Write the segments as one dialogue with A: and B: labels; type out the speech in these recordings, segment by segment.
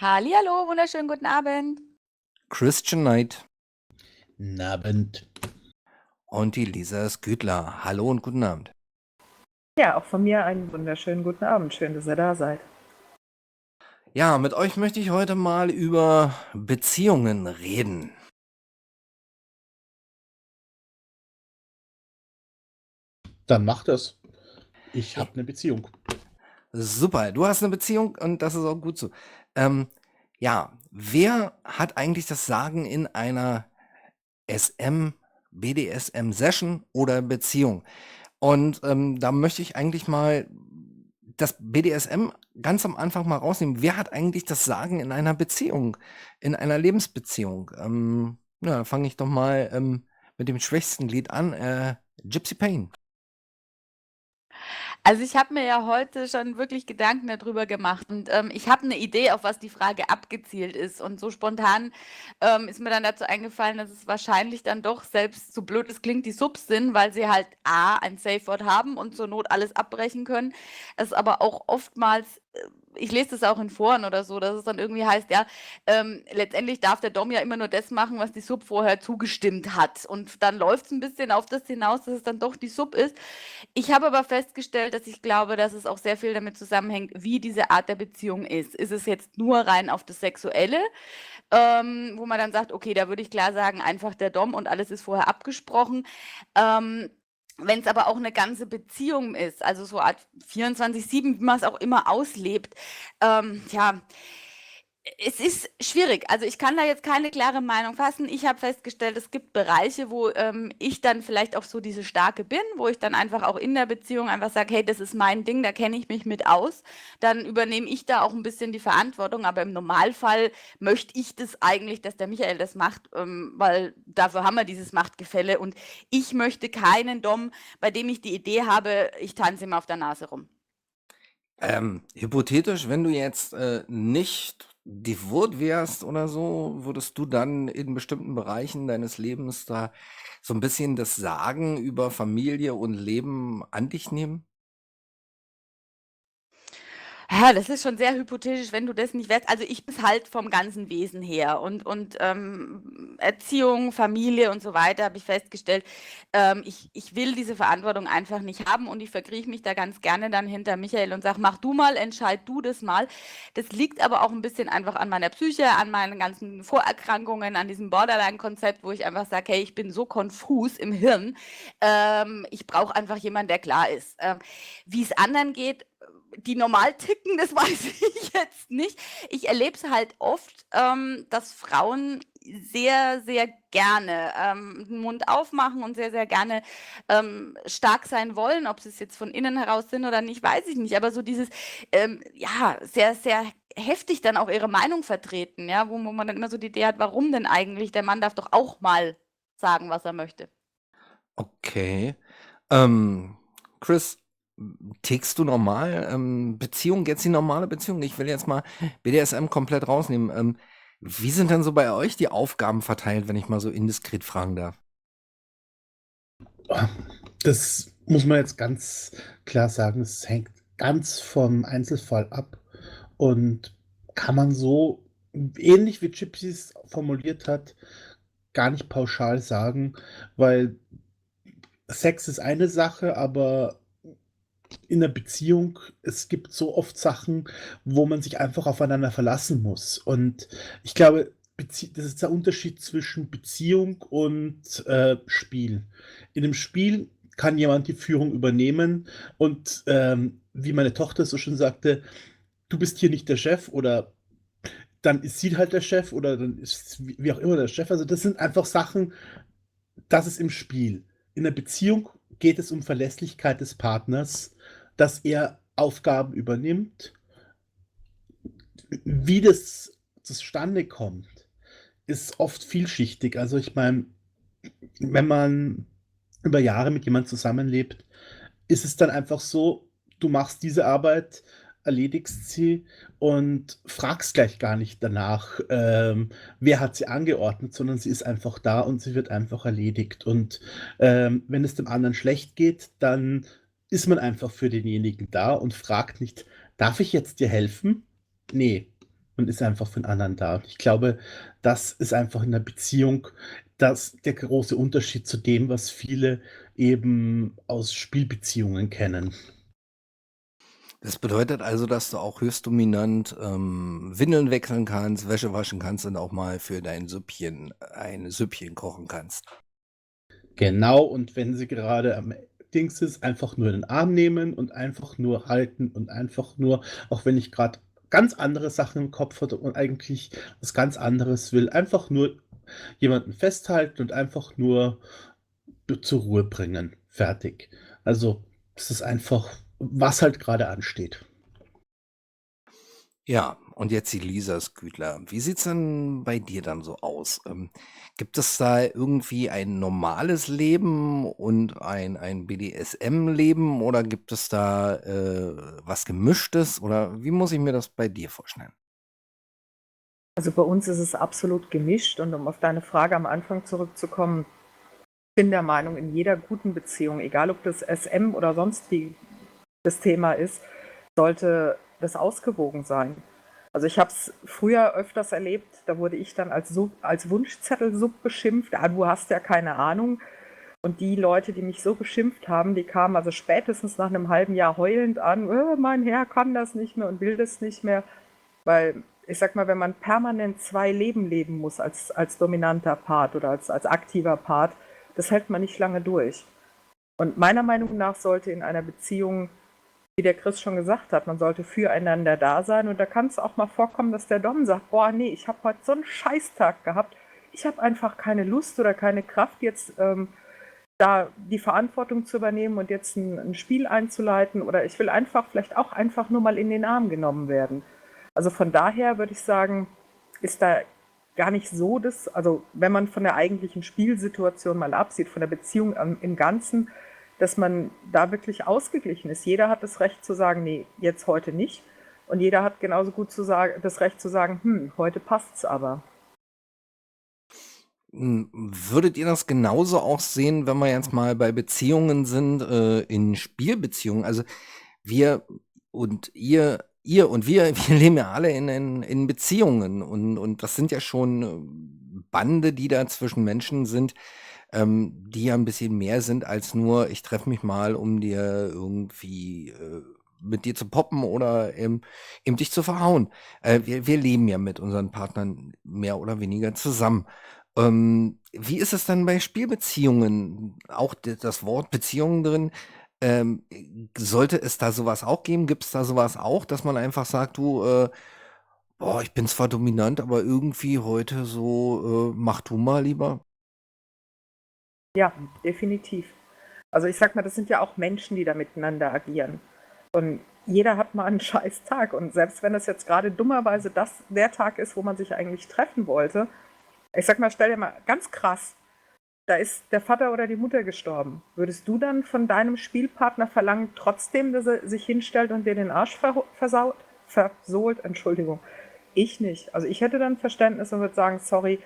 A: Hallihallo, wunderschönen guten Abend.
B: Christian Knight
C: Abend.
B: und die Lisa Sküdler. Hallo und guten Abend.
D: Ja, auch von mir einen wunderschönen guten Abend. Schön, dass ihr da seid.
B: Ja, mit euch möchte ich heute mal über Beziehungen reden.
C: Dann mach das. Ich habe eine Beziehung.
B: Super, du hast eine Beziehung und das ist auch gut so. Ja, wer hat eigentlich das Sagen in einer BDSM-Session oder Beziehung? Und da möchte ich eigentlich mal das BDSM ganz am Anfang mal rausnehmen. Wer hat eigentlich das Sagen in einer Beziehung, in einer Lebensbeziehung? Ja, fange ich doch mal mit dem schwächsten Lied an. Gypsy Pain.
A: Also ich habe mir ja heute schon wirklich Gedanken darüber gemacht und ich habe eine Idee, auf was die Frage abgezielt ist. Und so spontan ist mir dann dazu eingefallen, dass es wahrscheinlich dann doch, selbst so blöd es klingt, die Subs sind, weil sie halt A, ein Safe Word haben und zur Not alles abbrechen können. Es aber auch oftmals, ich lese das auch in Foren oder so, dass es dann irgendwie heißt, ja, letztendlich darf der Dom ja immer nur das machen, was die Sub vorher zugestimmt hat. Und dann läuft es ein bisschen auf das hinaus, dass es dann doch die Sub ist. Ich habe aber festgestellt, dass ich glaube, dass es auch sehr viel damit zusammenhängt, wie diese Art der Beziehung ist. Ist es jetzt nur rein auf das Sexuelle, wo man dann sagt, okay, da würde ich klar sagen, einfach der Dom und alles ist vorher abgesprochen. Wenn es aber auch eine ganze Beziehung ist, also so Art 24/7, wie man es auch immer auslebt, ja, es ist schwierig. Also, ich kann da jetzt keine klare Meinung fassen. Ich habe festgestellt, es gibt Bereiche, wo, ich dann vielleicht auch so diese Starke bin, wo ich dann einfach auch in der Beziehung einfach sage: „Hey, das ist mein Ding, da kenne ich mich mit aus.“ Dann übernehme ich da auch ein bisschen die Verantwortung, aber im Normalfall möchte ich das eigentlich, dass der Michael das macht, weil dafür haben wir dieses Machtgefälle und ich möchte keinen Dom, bei dem ich die Idee habe, ich tanze ihm auf der Nase rum.
B: Hypothetisch, wenn du jetzt nicht devot wärst oder so, würdest du dann in bestimmten Bereichen deines Lebens da so ein bisschen das Sagen über Familie und Leben an dich nehmen?
A: Ja, das ist schon sehr hypothetisch, wenn du das nicht wärst. Also ich bin's halt vom ganzen Wesen her und Erziehung, Familie und so weiter habe ich festgestellt, ich will diese Verantwortung einfach nicht haben und ich verkrieche mich da ganz gerne dann hinter Michael und sage, mach du mal, entscheid du das mal. Das liegt aber auch ein bisschen einfach an meiner Psyche, an meinen ganzen Vorerkrankungen, an diesem Borderline-Konzept, wo ich einfach sage, hey, ich bin so konfus im Hirn, ich brauche einfach jemanden, der klar ist. Wie es anderen geht, die normal ticken, das weiß ich jetzt nicht. Ich erlebe es halt oft, dass Frauen sehr, sehr gerne den Mund aufmachen und sehr, sehr gerne stark sein wollen. Ob sie es jetzt von innen heraus sind oder nicht, weiß ich nicht. Aber so dieses, ja, sehr, sehr heftig dann auch ihre Meinung vertreten, ja, wo man dann immer so die Idee hat, warum denn eigentlich? Der Mann darf doch auch mal sagen, was er möchte.
B: Okay. Ähm, Chris, tickst du normal? Beziehung, jetzt die normale Beziehung. Ich will jetzt mal BDSM komplett rausnehmen. Wie sind denn so bei euch die Aufgaben verteilt, wenn ich mal so indiskret fragen darf?
C: Das muss man jetzt ganz klar sagen, es hängt ganz vom Einzelfall ab und kann man so ähnlich wie Gypsies formuliert hat, gar nicht pauschal sagen, weil Sex ist eine Sache, aber in der Beziehung, es gibt so oft Sachen, wo man sich einfach aufeinander verlassen muss. Und ich glaube, das ist der Unterschied zwischen Beziehung und Spiel. In einem Spiel kann jemand die Führung übernehmen und wie meine Tochter so schön sagte, du bist hier nicht der Chef oder dann ist sie halt der Chef oder dann ist wie auch immer der Chef. Also das sind einfach Sachen, das ist im Spiel. In der Beziehung geht es um Verlässlichkeit des Partners, dass er Aufgaben übernimmt. Wie das zustande kommt, ist oft vielschichtig. Also ich meine, wenn man über Jahre mit jemandem zusammenlebt, ist es dann einfach so, du machst diese Arbeit, erledigst sie und fragst gleich gar nicht danach, wer hat sie angeordnet, sondern sie ist einfach da und sie wird einfach erledigt. Und wenn es dem anderen schlecht geht, dann ist man einfach für denjenigen da und fragt nicht, darf ich jetzt dir helfen? Nee. und ist einfach für den anderen da. Und ich glaube, das ist einfach in der Beziehung der große Unterschied zu dem, was viele eben aus Spielbeziehungen kennen.
B: Das bedeutet also, dass du auch höchst dominant Windeln wechseln kannst, Wäsche waschen kannst und auch mal für dein Süppchen ein Süppchen kochen kannst.
C: Genau, und wenn sie gerade am Dings ist, einfach nur den Arm nehmen und einfach nur halten und einfach nur, auch wenn ich gerade ganz andere Sachen im Kopf hatte und eigentlich was ganz anderes will, einfach nur jemanden festhalten und einfach nur zur Ruhe bringen. Fertig. Also, es ist einfach, was halt gerade ansteht.
B: Ja, und jetzt die Lisa Skütler. Wie sieht's denn bei dir dann so aus? Gibt es da irgendwie ein normales Leben und ein BDSM-Leben oder gibt es da was Gemischtes oder wie muss ich mir das bei dir vorstellen?
D: Also bei uns ist es absolut gemischt und um auf deine Frage am Anfang zurückzukommen, ich bin der Meinung, in jeder guten Beziehung, egal ob das SM oder sonst wie das Thema ist, sollte das ausgewogen sein. Also ich habe es früher öfters erlebt, da wurde ich dann als Wunschzettel-Sub beschimpft, du hast ja keine Ahnung. Und die Leute, die mich so beschimpft haben, die kamen also spätestens nach einem halben Jahr heulend an, mein Herr kann das nicht mehr und will das nicht mehr. Weil, ich sag mal, wenn man permanent 2 Leben leben muss als dominanter Part oder als aktiver Part, das hält man nicht lange durch. Und meiner Meinung nach sollte in einer Beziehung, wie der Chris schon gesagt hat, man sollte füreinander da sein. Und da kann es auch mal vorkommen, dass der Dom sagt, boah, nee, ich habe heute so einen Scheißtag gehabt. Ich habe einfach keine Lust oder keine Kraft, jetzt da die Verantwortung zu übernehmen und jetzt ein Spiel einzuleiten. Oder ich will einfach vielleicht auch einfach nur mal in den Arm genommen werden. Also von daher würde ich sagen, ist da gar nicht so das, also wenn man von der eigentlichen Spielsituation mal absieht, von der Beziehung im Ganzen, dass man da wirklich ausgeglichen ist. Jeder hat das Recht zu sagen, nee, jetzt heute nicht. Und jeder hat genauso gut das Recht zu sagen, heute passt's aber.
B: Würdet ihr das genauso auch sehen, wenn wir jetzt mal bei Beziehungen sind, in Spielbeziehungen? Also wir und ihr und wir, wir leben ja alle in Beziehungen und das sind ja schon Bande, die da zwischen Menschen sind, die ja ein bisschen mehr sind als nur, ich treffe mich mal, um dir irgendwie mit dir zu poppen oder eben dich zu verhauen. Wir leben ja mit unseren Partnern mehr oder weniger zusammen. Wie ist es dann bei Spielbeziehungen? Auch das Wort Beziehungen drin. Ähm, Sollte es da sowas auch geben? Gibt es da sowas auch, dass man einfach sagt, du, boah, ich bin zwar dominant, aber irgendwie heute so, mach du mal lieber.
D: Ja, definitiv. Also ich sag mal, das sind ja auch Menschen, die da miteinander agieren. Und jeder hat mal einen scheiß Tag. Und selbst wenn das jetzt gerade dummerweise der Tag ist, wo man sich eigentlich treffen wollte, ich sag mal, stell dir mal ganz krass, da ist der Vater oder die Mutter gestorben. Würdest du dann von deinem Spielpartner verlangen, trotzdem, dass er sich hinstellt und dir den Arsch versohlt? Entschuldigung. Ich nicht. Also ich hätte dann Verständnis und würde sagen, sorry,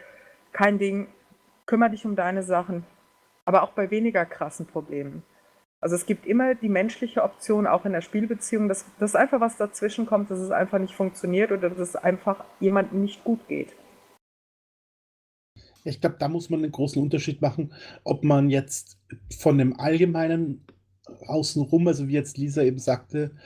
D: kein Ding, kümmere dich um deine Sachen. Aber auch bei weniger krassen Problemen. Also es gibt immer die menschliche Option, auch in der Spielbeziehung, dass einfach was dazwischen kommt, dass es einfach nicht funktioniert oder dass es einfach jemandem nicht gut geht.
C: Ich glaube, da muss man einen großen Unterschied machen, ob man jetzt von dem Allgemeinen außenrum, also wie jetzt Lisa eben sagte,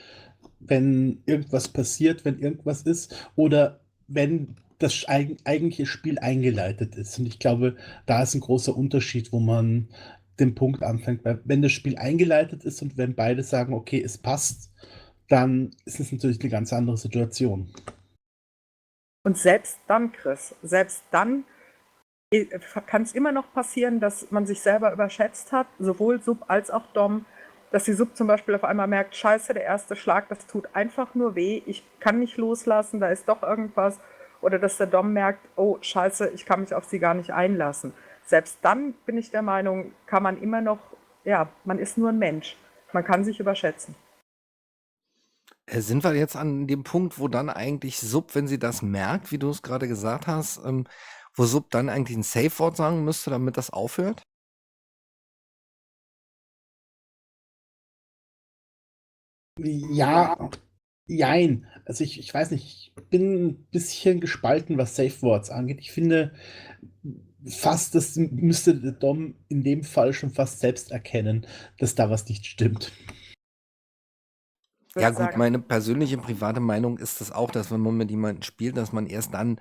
C: wenn irgendwas passiert, wenn irgendwas ist, oder wenn das eigentliche Spiel eingeleitet ist. Und ich glaube, da ist ein großer Unterschied, wo man den Punkt anfängt. Weil wenn das Spiel eingeleitet ist und wenn beide sagen, okay, es passt, dann ist es natürlich eine ganz andere Situation.
D: Und selbst dann, Chris, selbst dann kann es immer noch passieren, dass man sich selber überschätzt hat, sowohl Sub als auch Dom, dass die Sub zum Beispiel auf einmal merkt, scheiße, der erste Schlag, das tut einfach nur weh, ich kann nicht loslassen, da ist doch irgendwas. Oder dass der Dom merkt, oh scheiße, ich kann mich auf sie gar nicht einlassen. Selbst dann bin ich der Meinung, kann man immer noch, ja, man ist nur ein Mensch. Man kann sich überschätzen.
B: Sind wir jetzt an dem Punkt, wo dann eigentlich Sub, wenn sie das merkt, wie du es gerade gesagt hast, wo Sub dann eigentlich ein Safe-Wort sagen müsste, damit das aufhört?
C: Ja, Jein. Also ich weiß nicht, ich bin ein bisschen gespalten, was Safe Words angeht. Ich finde fast, das müsste der Dom in dem Fall schon fast selbst erkennen, dass da was nicht stimmt.
D: Ich
B: Ja
D: würde
B: gut,
D: sagen,
B: meine persönliche private Meinung ist es auch, dass wenn man mit jemandem spielt, dass man erst dann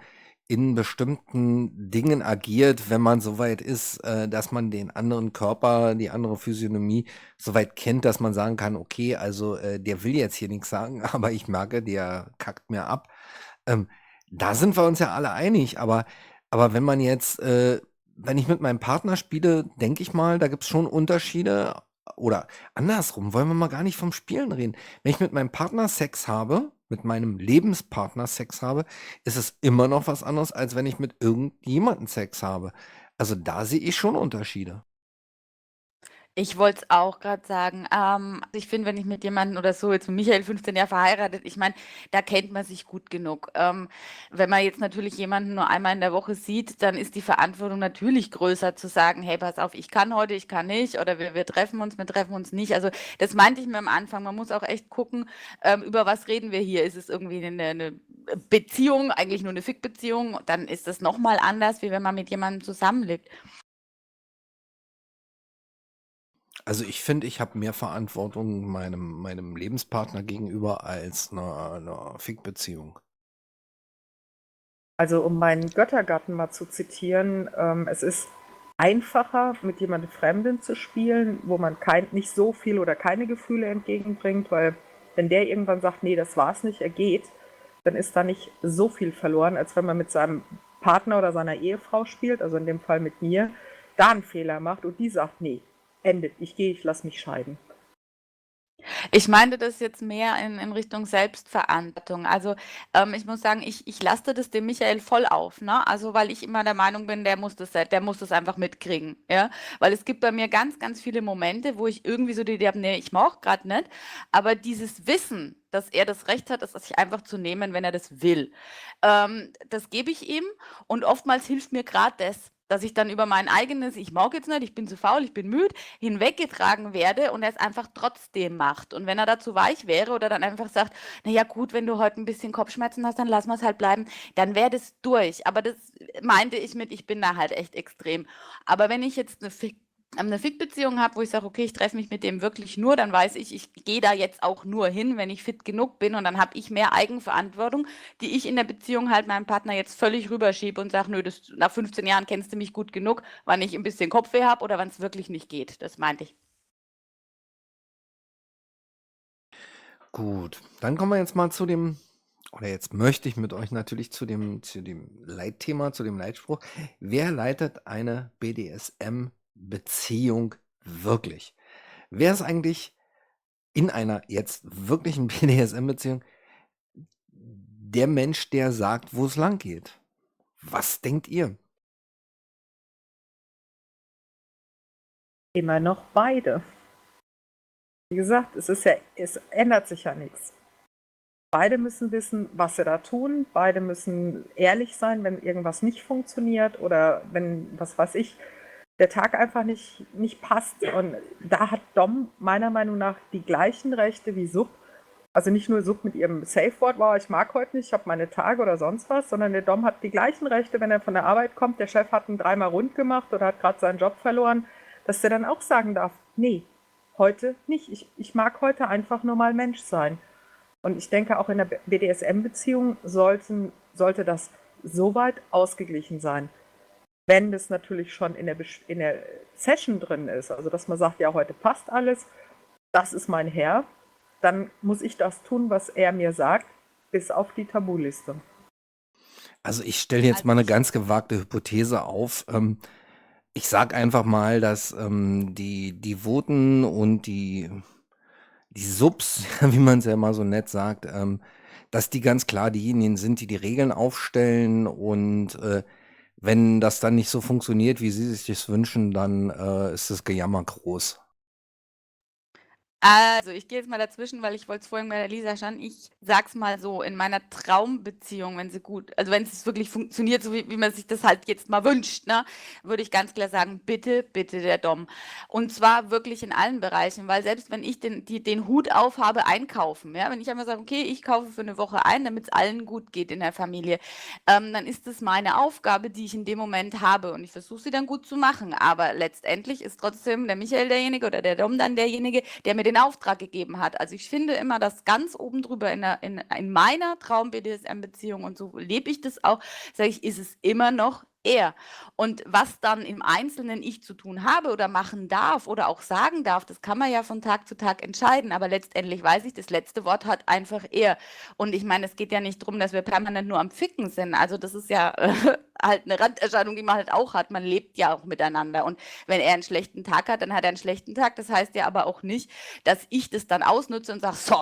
B: in bestimmten Dingen agiert, wenn man soweit ist, dass man den anderen Körper, die andere Physiognomie soweit kennt, dass man sagen kann, okay, also der will jetzt hier nichts sagen, aber ich merke, der kackt mir ab. Ähm, Da sind wir uns ja alle einig, aber wenn man jetzt, wenn ich mit meinem Partner spiele, denke ich mal, da gibt es schon Unterschiede. Oder andersrum, wollen wir mal gar nicht vom Spielen reden. Wenn ich mit meinem Partner Sex habe, mit meinem Lebenspartner Sex habe, ist es immer noch was anderes, als wenn ich mit irgendjemandem Sex habe. Also da sehe ich schon Unterschiede.
A: Ich wollte es auch gerade sagen. Also ich finde, wenn ich mit jemandem oder so, jetzt mit Michael 15 Jahre verheiratet, ich meine, da kennt man sich gut genug. Wenn man jetzt natürlich jemanden nur einmal in der Woche sieht, dann ist die Verantwortung natürlich größer zu sagen, hey, pass auf, ich kann heute, ich kann nicht, oder wir treffen uns nicht. Also das meinte ich mir am Anfang. Man muss auch echt gucken, über was reden wir hier. Ist es irgendwie eine Beziehung, eigentlich nur eine Fick-Beziehung, dann ist das nochmal anders, wie wenn man mit jemandem zusammenlebt.
B: Also ich finde, ich habe mehr Verantwortung meinem Lebenspartner gegenüber als einer Fick-Beziehung.
D: also um meinen Göttergatten mal zu zitieren, es ist einfacher, mit jemandem Fremden zu spielen, wo man nicht so viel oder keine Gefühle entgegenbringt, weil wenn der irgendwann sagt, nee, das war's nicht, er geht, dann ist da nicht so viel verloren, als wenn man mit seinem Partner oder seiner Ehefrau spielt, also in dem Fall mit mir, da einen Fehler macht und die sagt, nee, endet, ich gehe, ich lass mich scheiden.
A: Ich meinte das jetzt mehr in Richtung Selbstverantwortung. Also ich muss sagen, ich laste das dem Michael voll auf, ne? Also weil ich immer der Meinung bin, der muss das einfach mitkriegen, ja? Weil es gibt bei mir ganz, ganz viele Momente, wo ich irgendwie so die Idee habe, nee, ich mag gerade nicht. Aber dieses Wissen, dass er das Recht hat, das sich einfach zu nehmen, wenn er das will, das gebe ich ihm. Und oftmals hilft mir gerade das, dass ich dann über mein eigenes, ich mag jetzt nicht, ich bin zu faul, ich bin müde, hinweggetragen werde und er es einfach trotzdem macht. Und wenn er dazu weich wäre oder dann einfach sagt, naja gut, wenn du heute ein bisschen Kopfschmerzen hast, dann lassen wir es halt bleiben, dann wäre das durch. Aber das meinte ich mit, ich bin da halt echt extrem. Aber wenn ich jetzt eine Fick-Beziehung habe, wo ich sage, okay, ich treffe mich mit dem wirklich nur, dann weiß ich, ich gehe da jetzt auch nur hin, wenn ich fit genug bin und dann habe ich mehr Eigenverantwortung, die ich in der Beziehung halt meinem Partner jetzt völlig rüberschiebe und sage, nö, nach 15 Jahren kennst du mich gut genug, wann ich ein bisschen Kopfweh habe oder wann es wirklich nicht geht. Das meinte ich.
B: Gut, dann kommen wir jetzt mal oder jetzt möchte ich mit euch natürlich zu dem Leitthema, zu dem Leitspruch. Wer leitet eine BDSM-Beziehung wirklich? Wer ist eigentlich in einer jetzt wirklichen BDSM-Beziehung der Mensch, der sagt, wo es lang geht? Was denkt ihr?
D: Immer noch beide. Wie gesagt, es ändert sich ja nichts. Beide müssen wissen, was sie da tun. Beide müssen ehrlich sein, wenn irgendwas nicht funktioniert oder wenn, was weiß ich, der Tag einfach nicht passt. Und da hat Dom meiner Meinung nach die gleichen Rechte wie Sub. Also nicht nur Sub mit ihrem Safe-Wort, wow, ich mag heute nicht, ich habe meine Tage oder sonst was, sondern der Dom hat die gleichen Rechte, wenn er von der Arbeit kommt, der Chef hat ihn dreimal rund gemacht oder hat gerade seinen Job verloren, dass der dann auch sagen darf, nee, heute nicht. Ich mag heute einfach nur mal Mensch sein. Und ich denke, auch in der BDSM-Beziehung sollte das so weit ausgeglichen sein. Wenn das natürlich schon in der Session drin ist, also dass man sagt, ja, heute passt alles, das ist mein Herr, dann muss ich das tun, was er mir sagt, bis auf die Tabuliste.
B: Also ich stelle jetzt
A: Also
B: mal eine
A: ich,
B: ganz gewagte Hypothese auf. Ich sage einfach mal, dass die Voten und die Subs, wie man es ja immer so nett sagt, dass die ganz klar diejenigen sind, die die Regeln aufstellen und wenn das dann nicht so funktioniert, wie sie sich das wünschen, dann ist das Gejammer groß.
A: Also, ich gehe jetzt mal dazwischen, weil ich wollte es vorhin bei der Lisa schon. Ich sag's mal so, in meiner Traumbeziehung, wenn sie gut, also wenn es wirklich funktioniert, so wie man sich das halt jetzt mal wünscht, ne, würde ich ganz klar sagen, bitte, bitte der Dom. Und zwar wirklich in allen Bereichen, weil selbst wenn ich den Hut aufhabe, einkaufen, ja, wenn ich einmal sage, okay, ich kaufe für eine Woche ein, damit es allen gut geht in der Familie, dann ist es meine Aufgabe, die ich in dem Moment habe und ich versuche sie dann gut zu machen. Aber letztendlich ist trotzdem der Michael derjenige oder der Dom dann derjenige, der mir den Auftrag gegeben hat. Also ich finde immer, dass ganz oben drüber in meiner Traum-BDSM-Beziehung und so lebe ich das auch, sage ich, ist es immer noch er. Und was dann im Einzelnen ich zu tun habe oder machen darf oder auch sagen darf, das kann man ja von Tag zu Tag entscheiden. Aber letztendlich weiß ich, das letzte Wort hat einfach er. Und ich meine, es geht ja nicht darum, dass wir permanent nur am Ficken sind. Also das ist ja halt eine Randerscheinung, die man halt auch hat. Man lebt ja auch miteinander. Und wenn er einen schlechten Tag hat, dann hat er einen schlechten Tag. Das heißt ja aber auch nicht, dass ich das dann ausnutze und sage, so,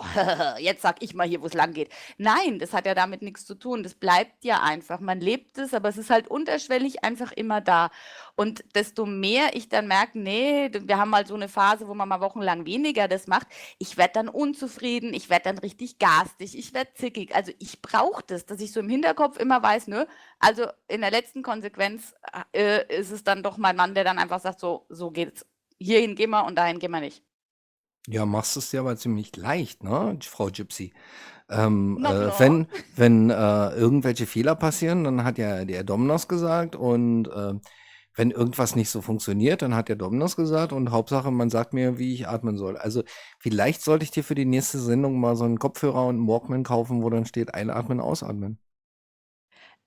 A: jetzt sag ich mal hier, wo es lang geht. Nein, das hat ja damit nichts zu tun. Das bleibt ja einfach. Man lebt es, aber es ist halt unterschwellig einfach immer da. Und desto mehr ich dann merke, nee, wir haben mal so eine Phase, wo man mal wochenlang weniger das macht, ich werde dann unzufrieden, ich werde dann richtig garstig, ich werde zickig. Also ich brauche das, dass ich so im Hinterkopf immer weiß, nö, also in der letzten Konsequenz ist es dann doch mein Mann, der dann einfach sagt, so geht's. Hierhin gehen wir und dahin gehen wir nicht.
B: Ja, machst es dir aber ziemlich leicht, ne, Frau Gypsy.
A: Noch, noch.
B: Wenn irgendwelche Fehler passieren, dann hat ja der Dominos gesagt und wenn irgendwas nicht so funktioniert, dann hat der Dominos gesagt und Hauptsache, man sagt mir, wie ich atmen soll. Also vielleicht sollte ich dir für die nächste Sendung mal so einen Kopfhörer und einen Walkman kaufen, wo dann steht einatmen, ausatmen.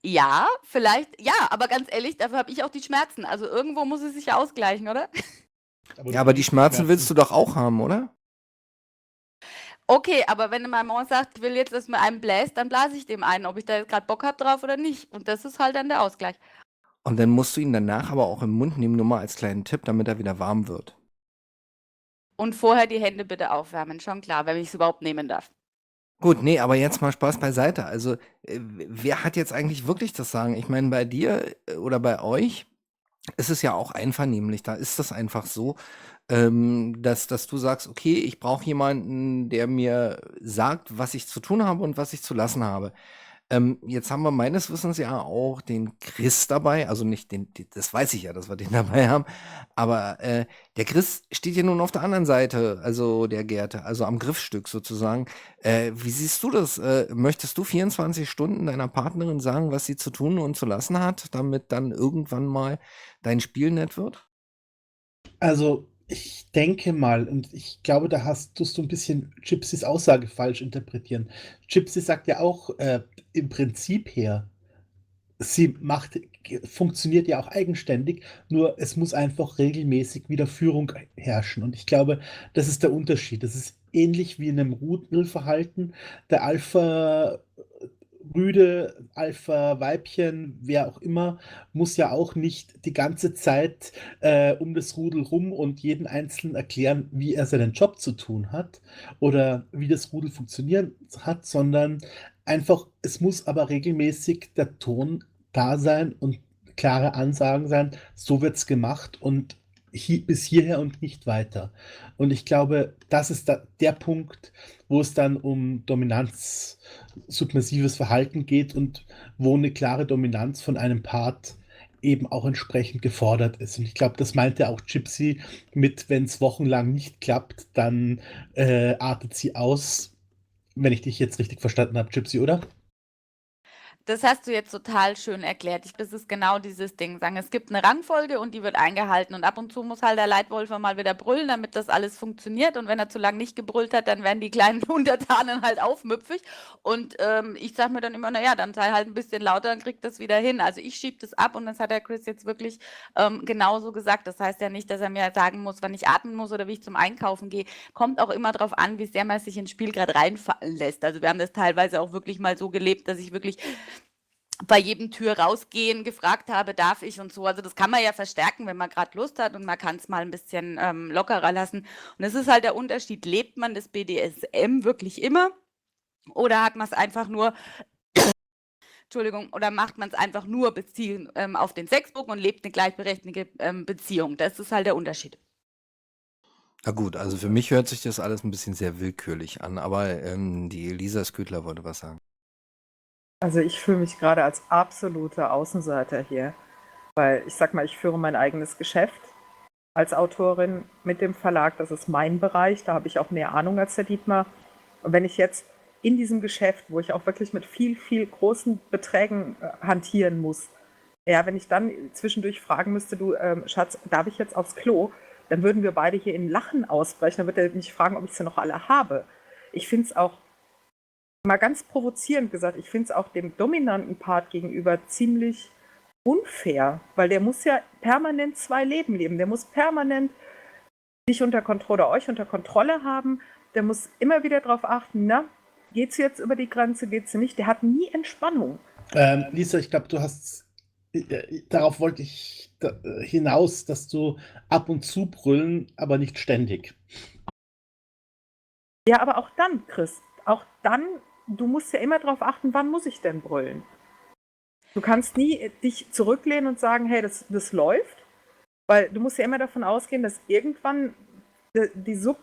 A: Ja, vielleicht, ja, aber ganz ehrlich, dafür habe ich auch die Schmerzen. Also irgendwo muss es sich ja ausgleichen, oder?
B: Ja, aber die Schmerzen willst du doch auch haben, oder?
A: Okay, aber wenn mein Mann sagt, ich will jetzt, dass mir einen bläst, dann blase ich dem einen, ob ich da jetzt gerade Bock habe drauf oder nicht. Und das ist halt dann der Ausgleich.
B: Und dann musst du ihn danach aber auch im Mund nehmen, nur mal als kleinen Tipp, damit er wieder warm wird.
A: Und vorher die Hände bitte aufwärmen, schon klar, wenn ich es überhaupt nehmen darf.
B: Gut, nee, aber jetzt mal Spaß beiseite. Also, wer hat jetzt eigentlich wirklich das Sagen? Ich meine, bei dir oder bei euch ist es ja auch einvernehmlich. Da ist das einfach so, dass du sagst, okay, ich brauche jemanden, der mir sagt, was ich zu tun habe und was ich zu lassen habe. Jetzt haben wir meines Wissens ja auch den Chris dabei, also nicht das weiß ich ja, dass wir den dabei haben, aber der Chris steht ja nun auf der anderen Seite, also der Gerte, also am Griffstück sozusagen. Wie siehst du das? Möchtest du 24 Stunden deiner Partnerin sagen, was sie zu tun und zu lassen hat, damit dann irgendwann mal dein Spiel nett wird?
C: Also, ich denke mal, und ich glaube, tust du ein bisschen Gypsys Aussage falsch interpretieren. Gypsy sagt ja auch, im Prinzip her, funktioniert ja auch eigenständig, nur es muss einfach regelmäßig wieder Führung herrschen. Und ich glaube, das ist der Unterschied. Das ist ähnlich wie in einem Rudelverhalten. Der Alpha-Rüde, Alpha-Weibchen, wer auch immer, muss ja auch nicht die ganze Zeit um das Rudel rum und jeden Einzelnen erklären, wie er seinen Job zu tun hat oder wie das Rudel funktionieren hat, sondern einfach, es muss aber regelmäßig der Ton da sein und klare Ansagen sein, so wird's gemacht und bis hierher und nicht weiter. Und ich glaube, das ist der Punkt, wo es dann um Dominanz, submissives Verhalten geht und wo eine klare Dominanz von einem Part eben auch entsprechend gefordert ist. Und ich glaube, das meinte auch Gypsy mit, wenn es wochenlang nicht klappt, dann artet sie aus, wenn ich dich jetzt richtig verstanden habe, Gypsy, oder?
A: Das hast du jetzt total schön erklärt. Das ist genau dieses Ding. Sagen, es gibt eine Rangfolge und die wird eingehalten. Und ab und zu muss halt der Leitwolf mal wieder brüllen, damit das alles funktioniert. Und wenn er zu lange nicht gebrüllt hat, dann werden die kleinen Untertanen halt aufmüpfig. Und ich sage mir dann immer, naja, dann sei halt ein bisschen lauter, dann kriegt das wieder hin. Also ich schiebe das ab und das hat der Chris jetzt wirklich genauso gesagt. Das heißt ja nicht, dass er mir sagen muss, wann ich atmen muss oder wie ich zum Einkaufen gehe. Kommt auch immer darauf an, wie sehr man sich ins Spiel gerade reinfallen lässt. Also wir haben das teilweise auch wirklich mal so gelebt, dass ich wirklich bei jedem Tür rausgehen gefragt habe, darf ich und so. Also das kann man ja verstärken, wenn man gerade Lust hat und man kann es mal ein bisschen lockerer lassen. Und das ist halt der Unterschied. Lebt man das BDSM wirklich immer oder hat man es einfach nur, Entschuldigung, oder macht man es einfach nur beziehen auf den Sexbook und lebt eine gleichberechtigte Beziehung? Das ist halt der Unterschied.
B: Na gut, also für mich hört sich das alles ein bisschen sehr willkürlich an, aber die Elisa Skütler wollte was sagen.
D: Also ich fühle mich gerade als absoluter Außenseiter hier, weil ich sag mal, ich führe mein eigenes Geschäft als Autorin mit dem Verlag. Das ist mein Bereich, da habe ich auch mehr Ahnung als der Dietmar. Und wenn ich jetzt in diesem Geschäft, wo ich auch wirklich mit viel, viel großen Beträgen hantieren muss, ja, wenn ich dann zwischendurch fragen müsste, du Schatz, darf ich jetzt aufs Klo? Dann würden wir beide hier in Lachen ausbrechen. Dann wird er mich fragen, ob ich sie noch alle habe. Ich finde es auch, mal ganz provozierend gesagt, ich finde es auch dem dominanten Part gegenüber ziemlich unfair, weil der muss ja permanent zwei Leben leben. Der muss permanent dich unter Kontrolle oder euch unter Kontrolle haben. Der muss immer wieder darauf achten, na, geht sie jetzt über die Grenze, geht sie nicht. Der hat nie Entspannung.
C: Lisa, ich glaube, du hast, darauf wollte ich hinaus, dass du ab und zu brüllen, aber nicht ständig.
D: Ja, aber auch dann, Chris, auch dann, du musst ja immer darauf achten, wann muss ich denn brüllen? Du kannst nie dich zurücklehnen und sagen, hey, das läuft, weil du musst ja immer davon ausgehen, dass irgendwann der Sub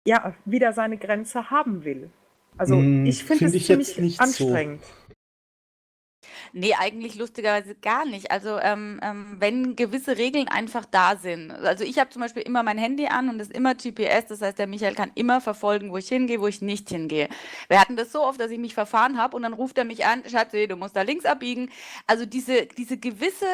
D: ja, wieder seine Grenze haben will. Also ich finde
C: Finde
D: es
C: ich jetzt
D: ziemlich
C: nicht so.
D: anstrengend.
A: Nee, eigentlich lustigerweise gar nicht. Also, wenn gewisse Regeln einfach da sind. Also ich habe zum Beispiel immer mein Handy an und ist immer GPS, das heißt, der Michael kann immer verfolgen, wo ich hingehe, wo ich nicht hingehe. Wir hatten das so oft, dass ich mich verfahren habe und dann ruft er mich an, Schatzi, du musst da links abbiegen. Also diese gewisse,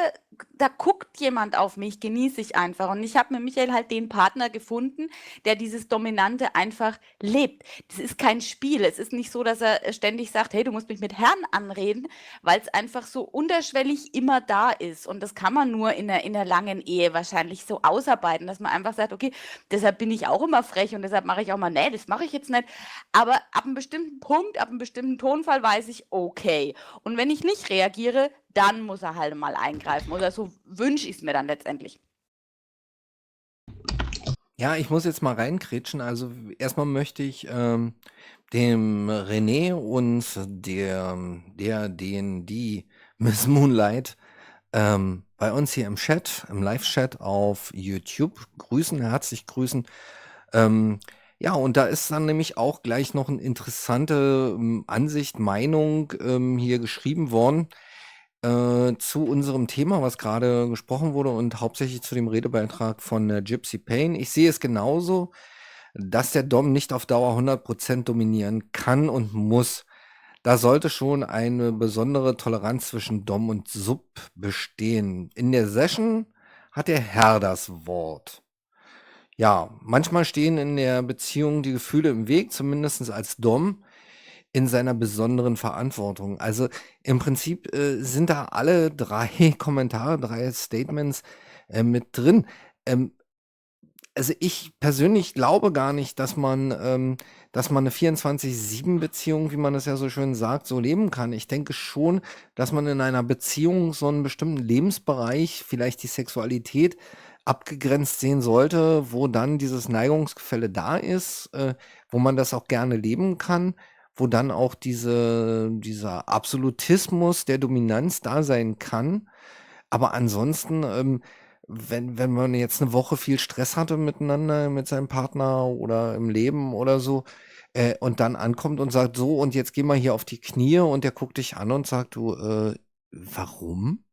A: da guckt jemand auf mich, genieße ich einfach. Und ich habe mit Michael halt den Partner gefunden, der dieses Dominante einfach lebt. Das ist kein Spiel. Es ist nicht so, dass er ständig sagt, hey, du musst mich mit Herrn anreden, weil es einfach so unterschwellig immer da ist. Und das kann man nur in der langen Ehe wahrscheinlich so ausarbeiten, dass man einfach sagt, okay, deshalb bin ich auch immer frech und deshalb mache ich auch mal, nee, das mache ich jetzt nicht. Aber ab einem bestimmten Punkt, ab einem bestimmten Tonfall weiß ich, okay. Und wenn ich nicht reagiere, dann muss er halt mal eingreifen. Oder so wünsche ich es mir dann letztendlich.
B: Ja, ich muss jetzt mal reinkrätschen. Also erstmal möchte ich dem René und die Miss Moonlight bei uns hier im Chat, im Live-Chat auf YouTube grüßen, herzlich grüßen. Ja, und da ist dann nämlich auch gleich noch eine interessante Ansicht, Meinung hier geschrieben worden zu unserem Thema, was gerade gesprochen wurde und hauptsächlich zu dem Redebeitrag von Gypsy Payne. Ich sehe es genauso, dass der Dom nicht auf Dauer 100% dominieren kann und muss. Da sollte schon eine besondere Toleranz zwischen Dom und Sub bestehen. In der Session hat der Herr das Wort. Ja, manchmal stehen in der Beziehung die Gefühle im Weg, zumindest als Dom in seiner besonderen Verantwortung. Also im Prinzip sind da alle drei Kommentare, drei Statements mit drin. Also ich persönlich glaube gar nicht, dass man eine 24/7-Beziehung, wie man es ja so schön sagt, so leben kann. Ich denke schon, dass man in einer Beziehung so einen bestimmten Lebensbereich, vielleicht die Sexualität, abgegrenzt sehen sollte, wo dann dieses Neigungsgefälle da ist, wo man das auch gerne leben kann, wo dann auch dieser Absolutismus der Dominanz da sein kann. Aber ansonsten, wenn man jetzt eine Woche viel Stress hatte miteinander, mit seinem Partner oder im Leben oder so, und dann ankommt und sagt: „So, und jetzt geh mal hier auf die Knie“, und der guckt dich an und sagt: „Du, warum?“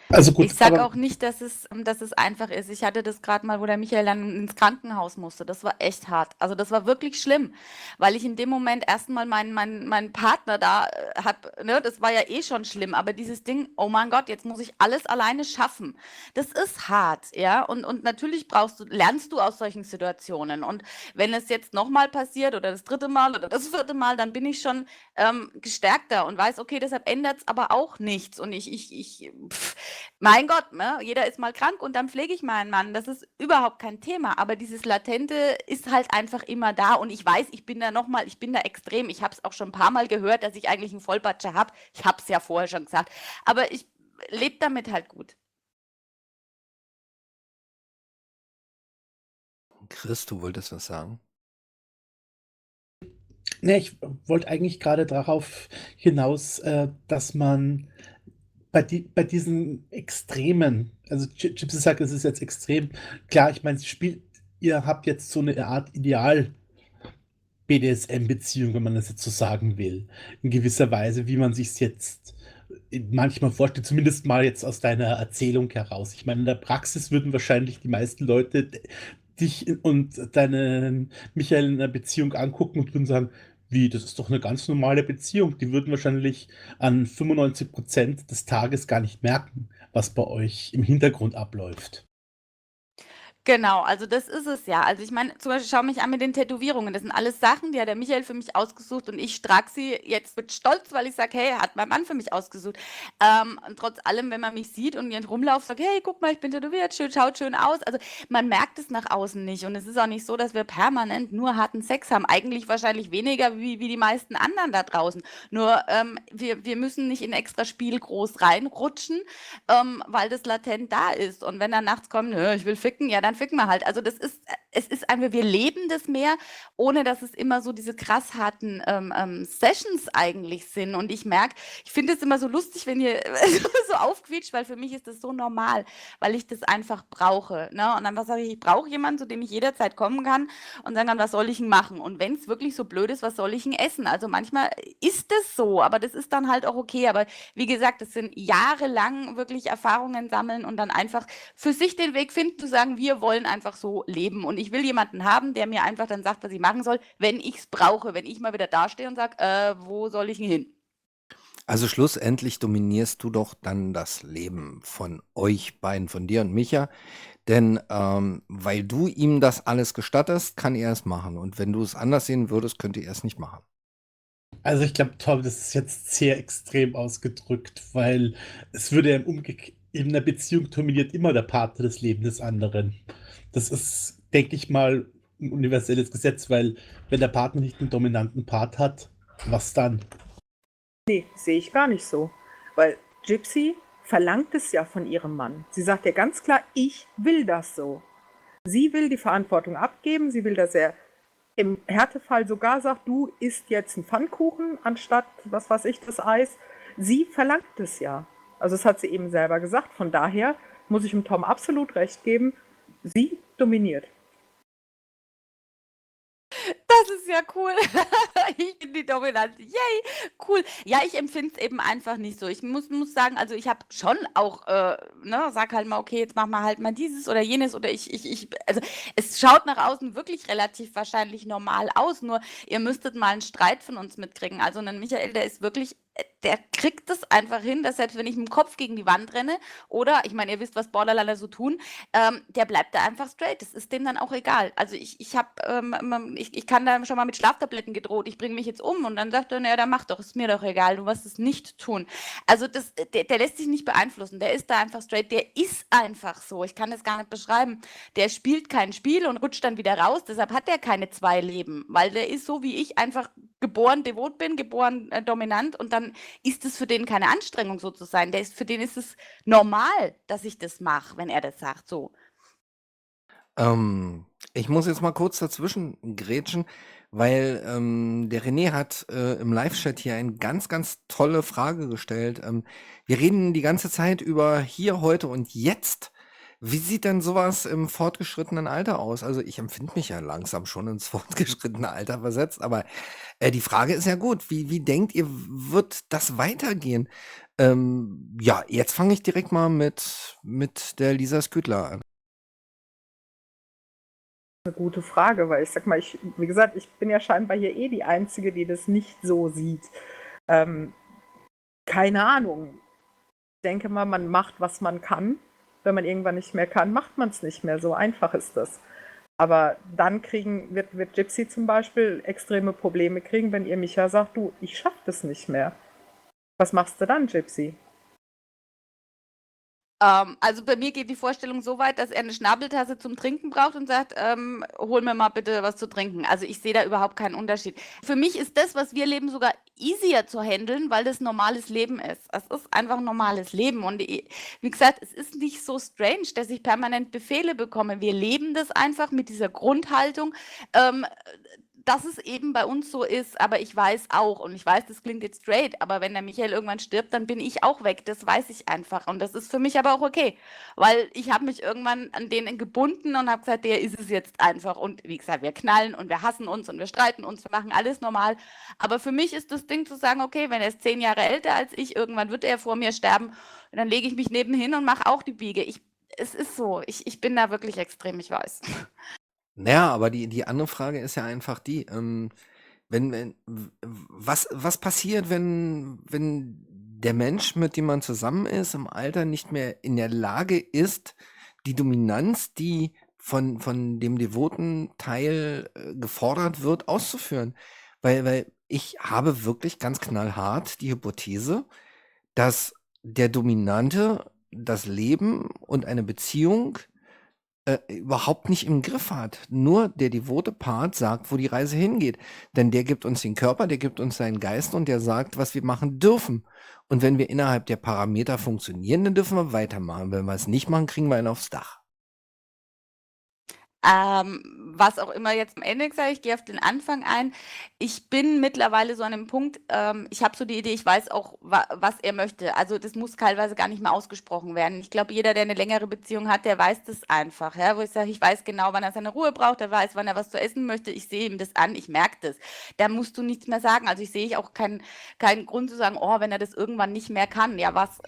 C: Also
A: Ich
C: gut,
A: sag
C: aber
A: auch nicht, dass es einfach ist. Ich hatte das gerade mal, wo der Michael dann ins Krankenhaus musste. Das war echt hart. Also das war wirklich schlimm, weil ich in dem Moment erstmal meinen Partner da hab, ne, das war ja eh schon schlimm, aber dieses Ding, oh mein Gott, jetzt muss ich alles alleine schaffen. Das ist hart, ja. Und natürlich lernst du aus solchen Situationen. Und wenn es jetzt nochmal passiert oder das dritte Mal oder das vierte Mal, dann bin ich schon gestärkter und weiß, okay, deshalb ändert es aber auch nichts. Und mein Gott, ne? Jeder ist mal krank und dann pflege ich meinen Mann. Das ist überhaupt kein Thema. Aber dieses Latente ist halt einfach immer da. Und ich weiß, ich bin da extrem. Ich habe es auch schon ein paar Mal gehört, dass ich eigentlich einen Vollpatscher habe. Ich habe es ja vorher schon gesagt. Aber ich lebe damit halt gut.
B: Chris, du wolltest was sagen?
C: ne, ich wollte eigentlich gerade darauf hinaus, dass man bei diesen Extremen, also Gypsy sagt, es ist jetzt extrem. Klar, ich meine, ihr habt jetzt so eine Art Ideal-BDSM-Beziehung, wenn man das jetzt so sagen will. In gewisser Weise, wie man sich es jetzt manchmal vorstellt, zumindest mal jetzt aus deiner Erzählung heraus. Ich meine, in der Praxis würden wahrscheinlich die meisten Leute dich und deinen Michael in einer Beziehung angucken und würden sagen, wie, das ist doch eine ganz normale Beziehung. Die würden wahrscheinlich an 95% des Tages gar nicht merken, was bei euch im Hintergrund abläuft.
A: Genau, also das ist es ja. Also ich meine, zum Beispiel schau mich an mit den Tätowierungen. Das sind alles Sachen, die hat der Michael für mich ausgesucht und ich trage sie jetzt mit Stolz, weil ich sage, hey, hat mein Mann für mich ausgesucht. Und trotz allem, wenn man mich sieht und jetzt rumlaufe, sage, hey, guck mal, ich bin tätowiert, schön, schaut schön aus. Also man merkt es nach außen nicht. Und es ist auch nicht so, dass wir permanent nur harten Sex haben. Eigentlich wahrscheinlich weniger wie die meisten anderen da draußen. Nur wir müssen nicht in extra Spiel groß reinrutschen, weil das latent da ist. Und wenn dann nachts kommt, nö, ich will ficken, ja, dann ficken wir halt. Also es ist einfach, wir leben das mehr, ohne dass es immer so diese krass harten Sessions eigentlich sind. Und ich merke, ich finde es immer so lustig, wenn ihr so aufquietscht, weil für mich ist das so normal, weil ich das einfach brauche. Ne? Und dann sage ich brauche jemanden, zu dem ich jederzeit kommen kann und sagen kann, was soll ich denn machen? Und wenn es wirklich so blöd ist, was soll ich denn essen? Also manchmal ist es so, aber das ist dann halt auch okay. Aber wie gesagt, das sind jahrelang wirklich Erfahrungen sammeln und dann einfach für sich den Weg finden, zu sagen, wir wollen einfach so leben. Und ich will jemanden haben, der mir einfach dann sagt, was ich machen soll, wenn ich es brauche, wenn ich mal wieder dastehe und sage, wo soll ich denn hin?
B: Also schlussendlich dominierst du doch dann das Leben von euch beiden, von dir und Micha. Denn weil du ihm das alles gestattest, kann er es machen. Und wenn du es anders sehen würdest, könnte er es nicht machen.
C: Also ich glaube, Tom, das ist jetzt sehr extrem ausgedrückt, weil es würde ja in einer Beziehung dominiert immer der Partner das Leben des anderen. Das ist, denke ich mal, ein universelles Gesetz, weil wenn der Partner nicht einen dominanten Part hat, was dann?
D: Nee, sehe ich gar nicht so. Weil Gypsy verlangt es ja von ihrem Mann. Sie sagt ja ganz klar, ich will das so. Sie will die Verantwortung abgeben, sie will, dass er im Härtefall sogar sagt, du isst jetzt einen Pfannkuchen anstatt, was weiß ich, das Eis. Sie verlangt es ja. Also das hat sie eben selber gesagt. Von daher muss ich dem Tom absolut recht geben, sie dominiert.
A: Das ist ja cool. Ich bin die Dominante. Yay, cool. Ja, ich empfinde es eben einfach nicht so. Ich muss sagen, also ich habe schon auch, ne, sag halt mal, okay, jetzt machen wir halt mal dieses oder jenes oder also es schaut nach außen wirklich relativ wahrscheinlich normal aus, nur ihr müsstet mal einen Streit von uns mitkriegen. Also ein Michael, der ist wirklich, der kriegt es einfach hin, dass selbst wenn ich mit dem Kopf gegen die Wand renne oder, ich meine, ihr wisst, was Borderliner so tun, der bleibt da einfach straight. Das ist dem dann auch egal. Also ich kann da schon mal mit Schlaftabletten gedroht, ich bringe mich jetzt um und dann sagt er, naja, dann mach doch, ist mir doch egal, du wirst es nicht tun. Also der lässt sich nicht beeinflussen, der ist da einfach straight, der ist einfach so, ich kann das gar nicht beschreiben. Der spielt kein Spiel und rutscht dann wieder raus, deshalb hat er keine zwei Leben, weil der ist so wie ich einfach geboren devot bin, geboren dominant und dann ist es für den keine Anstrengung so zu sein. Für den ist es normal, dass ich das mache, wenn er das sagt, so.
B: Ich muss jetzt mal kurz dazwischen grätschen, weil der René hat im Live-Chat hier eine ganz, ganz tolle Frage gestellt. Wir reden die ganze Zeit über hier, heute und jetzt. Wie sieht denn sowas im fortgeschrittenen Alter aus? Also ich empfinde mich ja langsam schon ins fortgeschrittene Alter versetzt, aber die Frage ist ja gut. Wie denkt ihr, wird das weitergehen? Ja, jetzt fange ich direkt mal mit der Lisa Skütler an.
D: Eine gute Frage, weil ich sag mal, wie gesagt, ich bin ja scheinbar hier die Einzige, die das nicht so sieht. Keine Ahnung. Ich denke mal, man macht, was man kann. Wenn man irgendwann nicht mehr kann, macht man es nicht mehr. So einfach ist das. Aber dann wird Gypsy zum Beispiel extreme Probleme kriegen, wenn ihr Micha sagt, du, ich schaff das nicht mehr. Was machst du dann, Gypsy?
A: Also bei mir geht die Vorstellung so weit, dass er eine Schnabeltasse zum Trinken braucht und sagt, hol mir mal bitte was zu trinken. Also ich sehe da überhaupt keinen Unterschied. Für mich ist das, was wir leben, sogar easier zu handeln, weil das normales Leben ist. Es ist einfach ein normales Leben. Und wie gesagt, es ist nicht so strange, dass ich permanent Befehle bekomme. Wir leben das einfach mit dieser Grundhaltung. dass es eben bei uns so ist, aber ich weiß auch, und ich weiß, das klingt jetzt straight, aber wenn der Michael irgendwann stirbt, dann bin ich auch weg. Das weiß ich einfach. Und das ist für mich aber auch okay, weil ich habe mich irgendwann an den gebunden und habe gesagt, der ist es jetzt einfach. Und wie gesagt, wir knallen und wir hassen uns und wir streiten uns, wir machen alles normal. Aber für mich ist das Ding zu sagen, okay, wenn er ist 10 Jahre älter als ich, irgendwann wird er vor mir sterben, und dann lege ich mich nebenhin und mache auch die Biege. Es ist so, ich bin da wirklich extrem, ich weiß.
B: Naja, aber die andere Frage ist ja einfach die, was passiert, wenn der Mensch, mit dem man zusammen ist, im Alter nicht mehr in der Lage ist, die Dominanz, die von dem devoten Teil gefordert wird, auszuführen? Weil ich habe wirklich ganz knallhart die Hypothese, dass der Dominante das Leben und eine Beziehung überhaupt nicht im Griff hat. Nur der devote Part sagt, wo die Reise hingeht. Denn der gibt uns den Körper, der gibt uns seinen Geist und der sagt, was wir machen dürfen. Und wenn wir innerhalb der Parameter funktionieren, dann dürfen wir weitermachen. Wenn wir es nicht machen, kriegen wir einen aufs Dach.
A: Was auch immer jetzt am Ende gesagt, ich gehe auf den Anfang ein. Ich bin mittlerweile so an einem Punkt, ich habe so die Idee, ich weiß auch, was er möchte. Also das muss teilweise gar nicht mehr ausgesprochen werden. Ich glaube, jeder, der eine längere Beziehung hat, der weiß das einfach. Ja? Wo ich sage, ich weiß genau, wann er seine Ruhe braucht, er weiß, wann er was zu essen möchte. Ich sehe ihm das an, ich merke das. Da musst du nichts mehr sagen. Also ich sehe auch keinen Grund zu sagen, oh, wenn er das irgendwann nicht mehr kann. Ja, was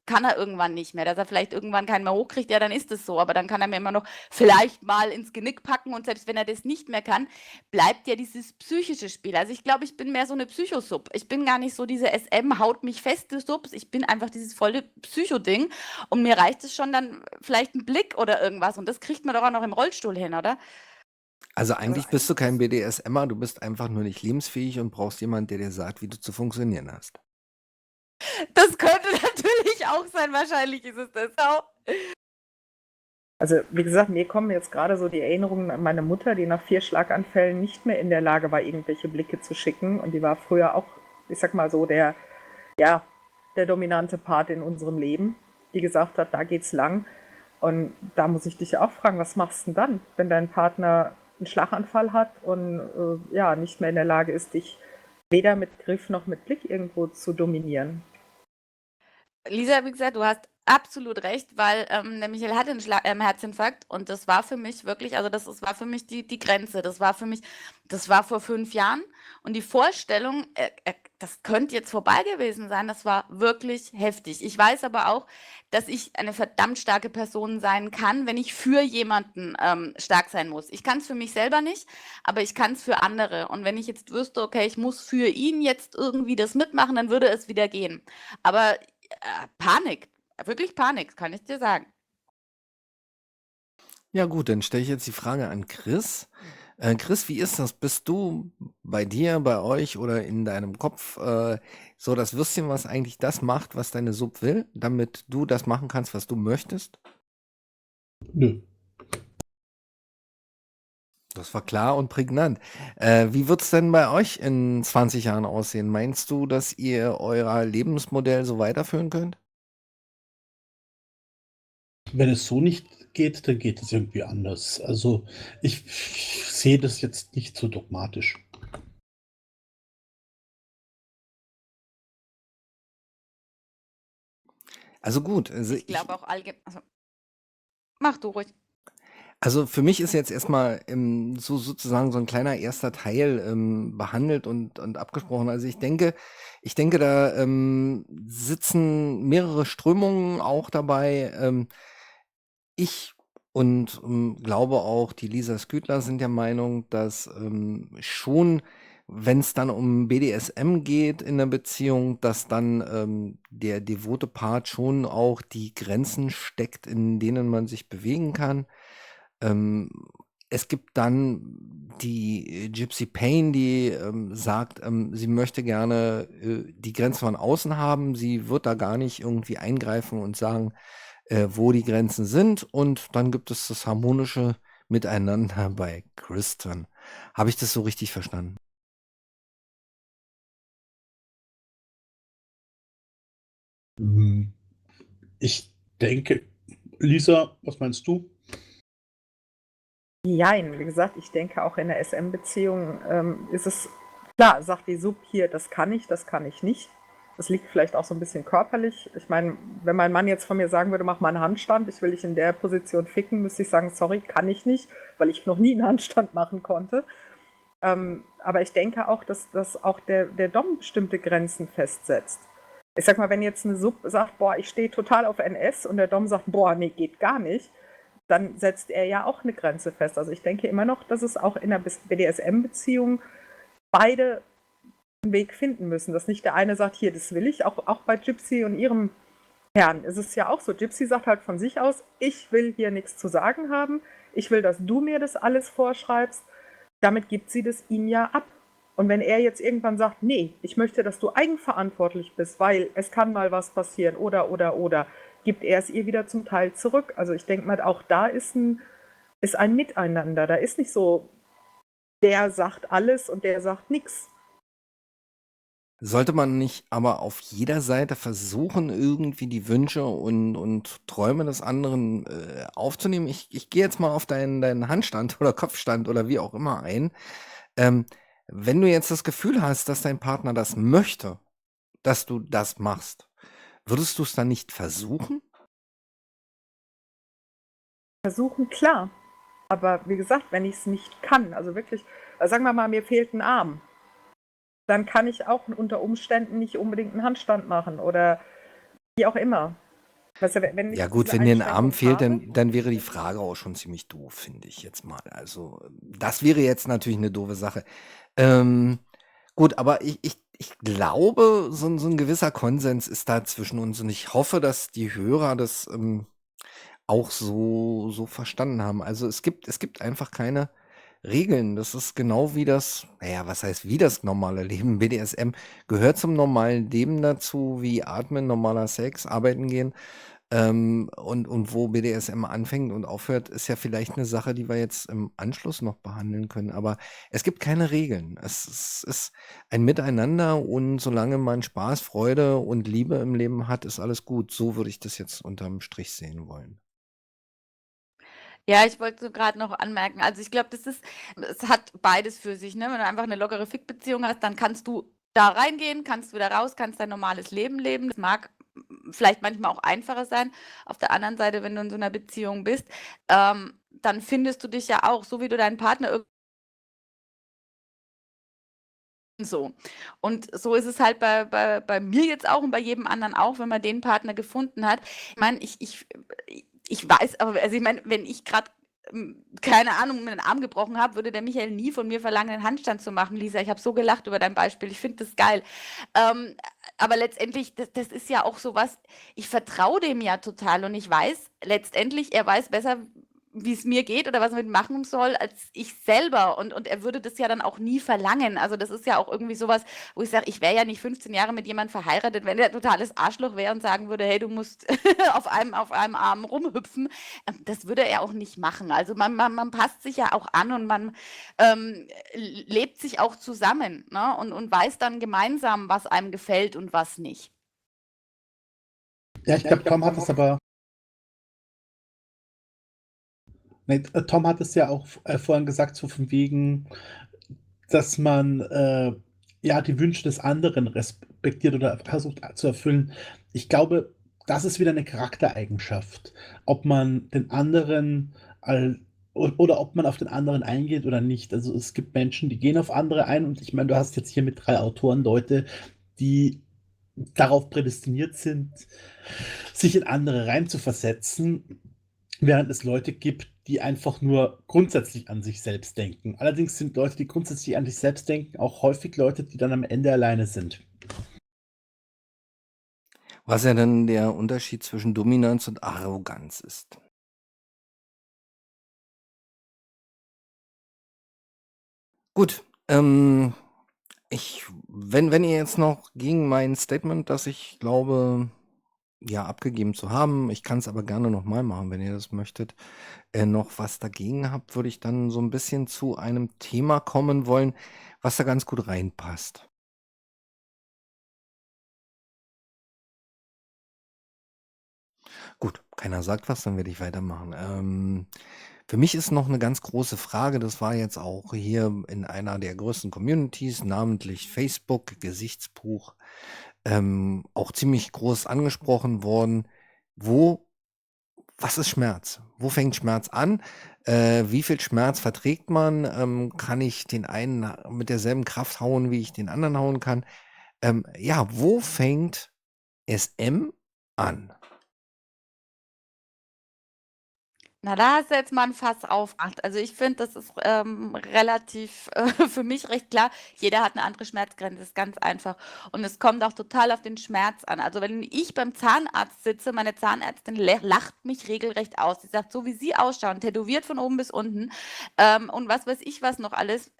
A: kann er irgendwann nicht mehr? Dass er vielleicht irgendwann keinen mehr hochkriegt, ja, dann ist es so. Aber dann kann er mir immer noch vielleicht mal ins Genick packen, und selbst wenn er das nicht mehr kann, bleibt ja dieses psychische Spiel. Also ich glaube, ich bin mehr so eine Psychosub. Ich bin gar nicht so diese SM, haut mich feste Subs. Ich bin einfach dieses volle Psycho-Ding, und mir reicht es schon dann vielleicht ein Blick oder irgendwas, und das kriegt man doch auch noch im Rollstuhl hin, oder?
B: Also eigentlich bist du kein BDSMer, du bist einfach nur nicht lebensfähig und brauchst jemanden, der dir sagt, wie du zu funktionieren hast.
A: Das könnte natürlich auch sein, wahrscheinlich ist es das auch.
D: Also, wie gesagt, mir kommen jetzt gerade so die Erinnerungen an meine Mutter, die nach 4 Schlaganfällen nicht mehr in der Lage war, irgendwelche Blicke zu schicken. Und die war früher auch, ich sag mal so, der dominante Part in unserem Leben, die gesagt hat, da geht's lang. Und da muss ich dich auch fragen, was machst du denn dann, wenn dein Partner einen Schlaganfall hat und nicht mehr in der Lage ist, dich weder mit Griff noch mit Blick irgendwo zu dominieren?
A: Lisa, wie gesagt, du hast absolut recht, weil der Michael hatte einen Herzinfarkt, und das war für mich wirklich, also war für mich die Grenze. Das war vor 5 Jahren, und die Vorstellung, das könnte jetzt vorbei gewesen sein, das war wirklich heftig. Ich weiß aber auch, dass ich eine verdammt starke Person sein kann, wenn ich für jemanden stark sein muss. Ich kann es für mich selber nicht, aber ich kann es für andere. Und wenn ich jetzt wüsste, okay, ich muss für ihn jetzt irgendwie das mitmachen, dann würde es wieder gehen. Aber Panik, wirklich Panik, kann ich dir sagen.
B: Ja gut, dann stelle ich jetzt die Frage an Chris. Chris, wie ist das? Bist du bei dir, bei euch oder in deinem Kopf so das Würstchen, was eigentlich das macht, was deine Sub will, damit du das machen kannst, was du möchtest?
C: Nö.
B: Das war klar und prägnant. Wie wird es denn bei euch in 20 Jahren aussehen? Meinst du, dass ihr euer Lebensmodell so weiterführen könnt?
C: Wenn es so nicht geht, dann geht es irgendwie anders. Also ich sehe das jetzt nicht so dogmatisch.
B: Also gut, also
A: Ich glaube auch allgemein. Also, mach du ruhig.
B: Also für mich ist jetzt erstmal so sozusagen so ein kleiner erster Teil behandelt und abgesprochen. Also ich denke, da sitzen mehrere Strömungen auch dabei. Ich und glaube auch, die Lisa Skütler sind der Meinung, dass schon, wenn es dann um BDSM geht in der Beziehung, dass dann der devote Part schon auch die Grenzen steckt, in denen man sich bewegen kann. Ähm, Es gibt dann die Gypsy Payne, die sagt, sie möchte gerne die Grenzen von außen haben. Sie wird da gar nicht irgendwie eingreifen und sagen, wo die Grenzen sind. Und dann gibt es das harmonische Miteinander bei Kristen. Habe ich das so richtig verstanden?
C: Ich denke, Lisa, was meinst du?
D: Jein, wie gesagt, ich denke auch in der SM-Beziehung ist es klar, sagt die Sub hier, das kann ich nicht. Das liegt vielleicht auch so ein bisschen körperlich. Ich meine, wenn mein Mann jetzt von mir sagen würde, mach mal einen Handstand, ich will dich in der Position ficken, müsste ich sagen, sorry, kann ich nicht, weil ich noch nie einen Handstand machen konnte. Aber ich denke auch, dass auch der Dom bestimmte Grenzen festsetzt. Ich sag mal, wenn jetzt eine Sub sagt, boah, ich stehe total auf NS und der Dom sagt, boah, nee, geht gar nicht, dann setzt er ja auch eine Grenze fest. Also ich denke immer noch, dass es auch in einer BDSM-Beziehung beide einen Weg finden müssen. Dass nicht der eine sagt, hier, das will ich. Auch bei Gypsy und ihrem Herrn ist es ja auch so. Gypsy sagt halt von sich aus, ich will hier nichts zu sagen haben. Ich will, dass du mir das alles vorschreibst. Damit gibt sie das ihm ja ab. Und wenn er jetzt irgendwann sagt, nee, ich möchte, dass du eigenverantwortlich bist, weil es kann mal was passieren oder, gibt er es ihr wieder zum Teil zurück. Also ich denke mal, auch da ist ein Miteinander. Da ist nicht so, der sagt alles und der sagt nichts.
B: Sollte man nicht aber auf jeder Seite versuchen, irgendwie die Wünsche und Träume des anderen aufzunehmen? Ich gehe jetzt mal auf deinen Handstand oder Kopfstand oder wie auch immer ein. Wenn du jetzt das Gefühl hast, dass dein Partner das möchte, dass du das machst, würdest du es dann nicht versuchen?
D: Versuchen, klar. Aber wie gesagt, wenn ich es nicht kann, also wirklich, sagen wir mal, mir fehlt ein Arm, dann kann ich auch unter Umständen nicht unbedingt einen Handstand machen oder wie auch immer. Weißt du, wenn
B: Ja
D: ich
B: gut,
D: diese
B: wenn dir ein Arm
D: Einschränkung
B: fehlt,
D: habe,
B: dann wäre die Frage auch schon ziemlich doof, finde ich jetzt mal. Also das wäre jetzt natürlich eine doofe Sache. Ähm, gut, aber ich glaube, so ein gewisser Konsens ist da zwischen uns und ich hoffe, dass die Hörer das auch so verstanden haben. Also es gibt einfach keine Regeln. Das ist genau wie das, naja, was heißt wie das normale Leben? BDSM gehört zum normalen Leben dazu, wie Atmen, normaler Sex, arbeiten gehen. Und wo BDSM anfängt und aufhört, ist ja vielleicht eine Sache, die wir jetzt im Anschluss noch behandeln können. Aber es gibt keine Regeln. Es ist ein Miteinander und solange man Spaß, Freude und Liebe im Leben hat, ist alles gut. So würde ich das jetzt unterm Strich sehen wollen.
A: Ja, ich wollte so gerade noch anmerken, also ich glaube, es hat beides für sich, ne? Wenn du einfach eine lockere Fick-Beziehung hast, dann kannst du da reingehen, kannst wieder raus, kannst dein normales Leben leben. Das mag vielleicht manchmal auch einfacher sein. Auf der anderen Seite, wenn du in so einer Beziehung bist, dann findest du dich ja auch, so wie du deinen Partner so. Und so ist es halt bei mir jetzt auch und bei jedem anderen auch, wenn man den Partner gefunden hat. Ich meine, ich weiß, aber also ich meine, wenn ich gerade, keine Ahnung, mir den Arm gebrochen habe, würde der Michael nie von mir verlangen, einen Handstand zu machen, Lisa. Ich habe so gelacht über dein Beispiel. Ich finde das geil. Ähm, aber letztendlich, das ist ja auch sowas, ich vertraue dem ja total und ich weiß letztendlich, er weiß besser, wie es mir geht oder was man machen soll, als ich selber. Und er würde das ja dann auch nie verlangen. Also das ist ja auch irgendwie sowas, wo ich sage, ich wäre ja nicht 15 Jahre mit jemandem verheiratet, wenn der totales Arschloch wäre und sagen würde, hey, du musst auf einem Arm rumhüpfen. Das würde er auch nicht machen. Also man passt sich ja auch an und man lebt sich auch zusammen, ne? Und weiß dann gemeinsam, was einem gefällt und was nicht.
C: Ja, ich glaube, Tom hat es aber. Nee, Tom hat es ja auch vorhin gesagt, so von wegen, dass man ja die Wünsche des anderen respektiert oder versucht zu erfüllen. Ich glaube, das ist wieder eine Charaktereigenschaft. Ob man den anderen oder ob man auf den anderen eingeht oder nicht. Also es gibt Menschen, die gehen auf andere ein und ich meine, du hast jetzt hier mit 3 Autoren Leute, die darauf prädestiniert sind, sich in andere reinzuversetzen, während es Leute gibt, die einfach nur grundsätzlich an sich selbst denken. Allerdings sind Leute, die grundsätzlich an sich selbst denken, auch häufig Leute, die dann am Ende alleine sind.
B: Was ja dann der Unterschied zwischen Dominanz und Arroganz ist. Gut, wenn ihr jetzt noch gegen mein Statement, das ich glaube, ja, abgegeben zu haben, ich kann es aber gerne nochmal machen, wenn ihr das möchtet, noch was dagegen habt, würde ich dann so ein bisschen zu einem Thema kommen wollen, was da ganz gut reinpasst. Gut, keiner sagt was, dann werde ich weitermachen. Für mich ist noch eine ganz große Frage, das war jetzt auch hier in einer der größten Communities, namentlich Facebook, Gesichtsbuch, auch ziemlich groß angesprochen worden. Was ist Schmerz? Wo fängt Schmerz an? Wie viel Schmerz verträgt man? Kann ich den einen mit derselben Kraft hauen, wie ich den anderen hauen kann? Ja, wo fängt SM an?
A: Na, da hast du jetzt mal ein Fass aufgemacht. Also, ich finde, das ist, relativ, für mich recht klar. Jeder hat eine andere Schmerzgrenze, ist ganz einfach. Und es kommt auch total auf den Schmerz an. Also, wenn ich beim Zahnarzt sitze, meine Zahnärztin lacht mich regelrecht aus. Sie sagt: „So wie Sie ausschauen, tätowiert von oben bis unten, und was weiß ich was noch alles,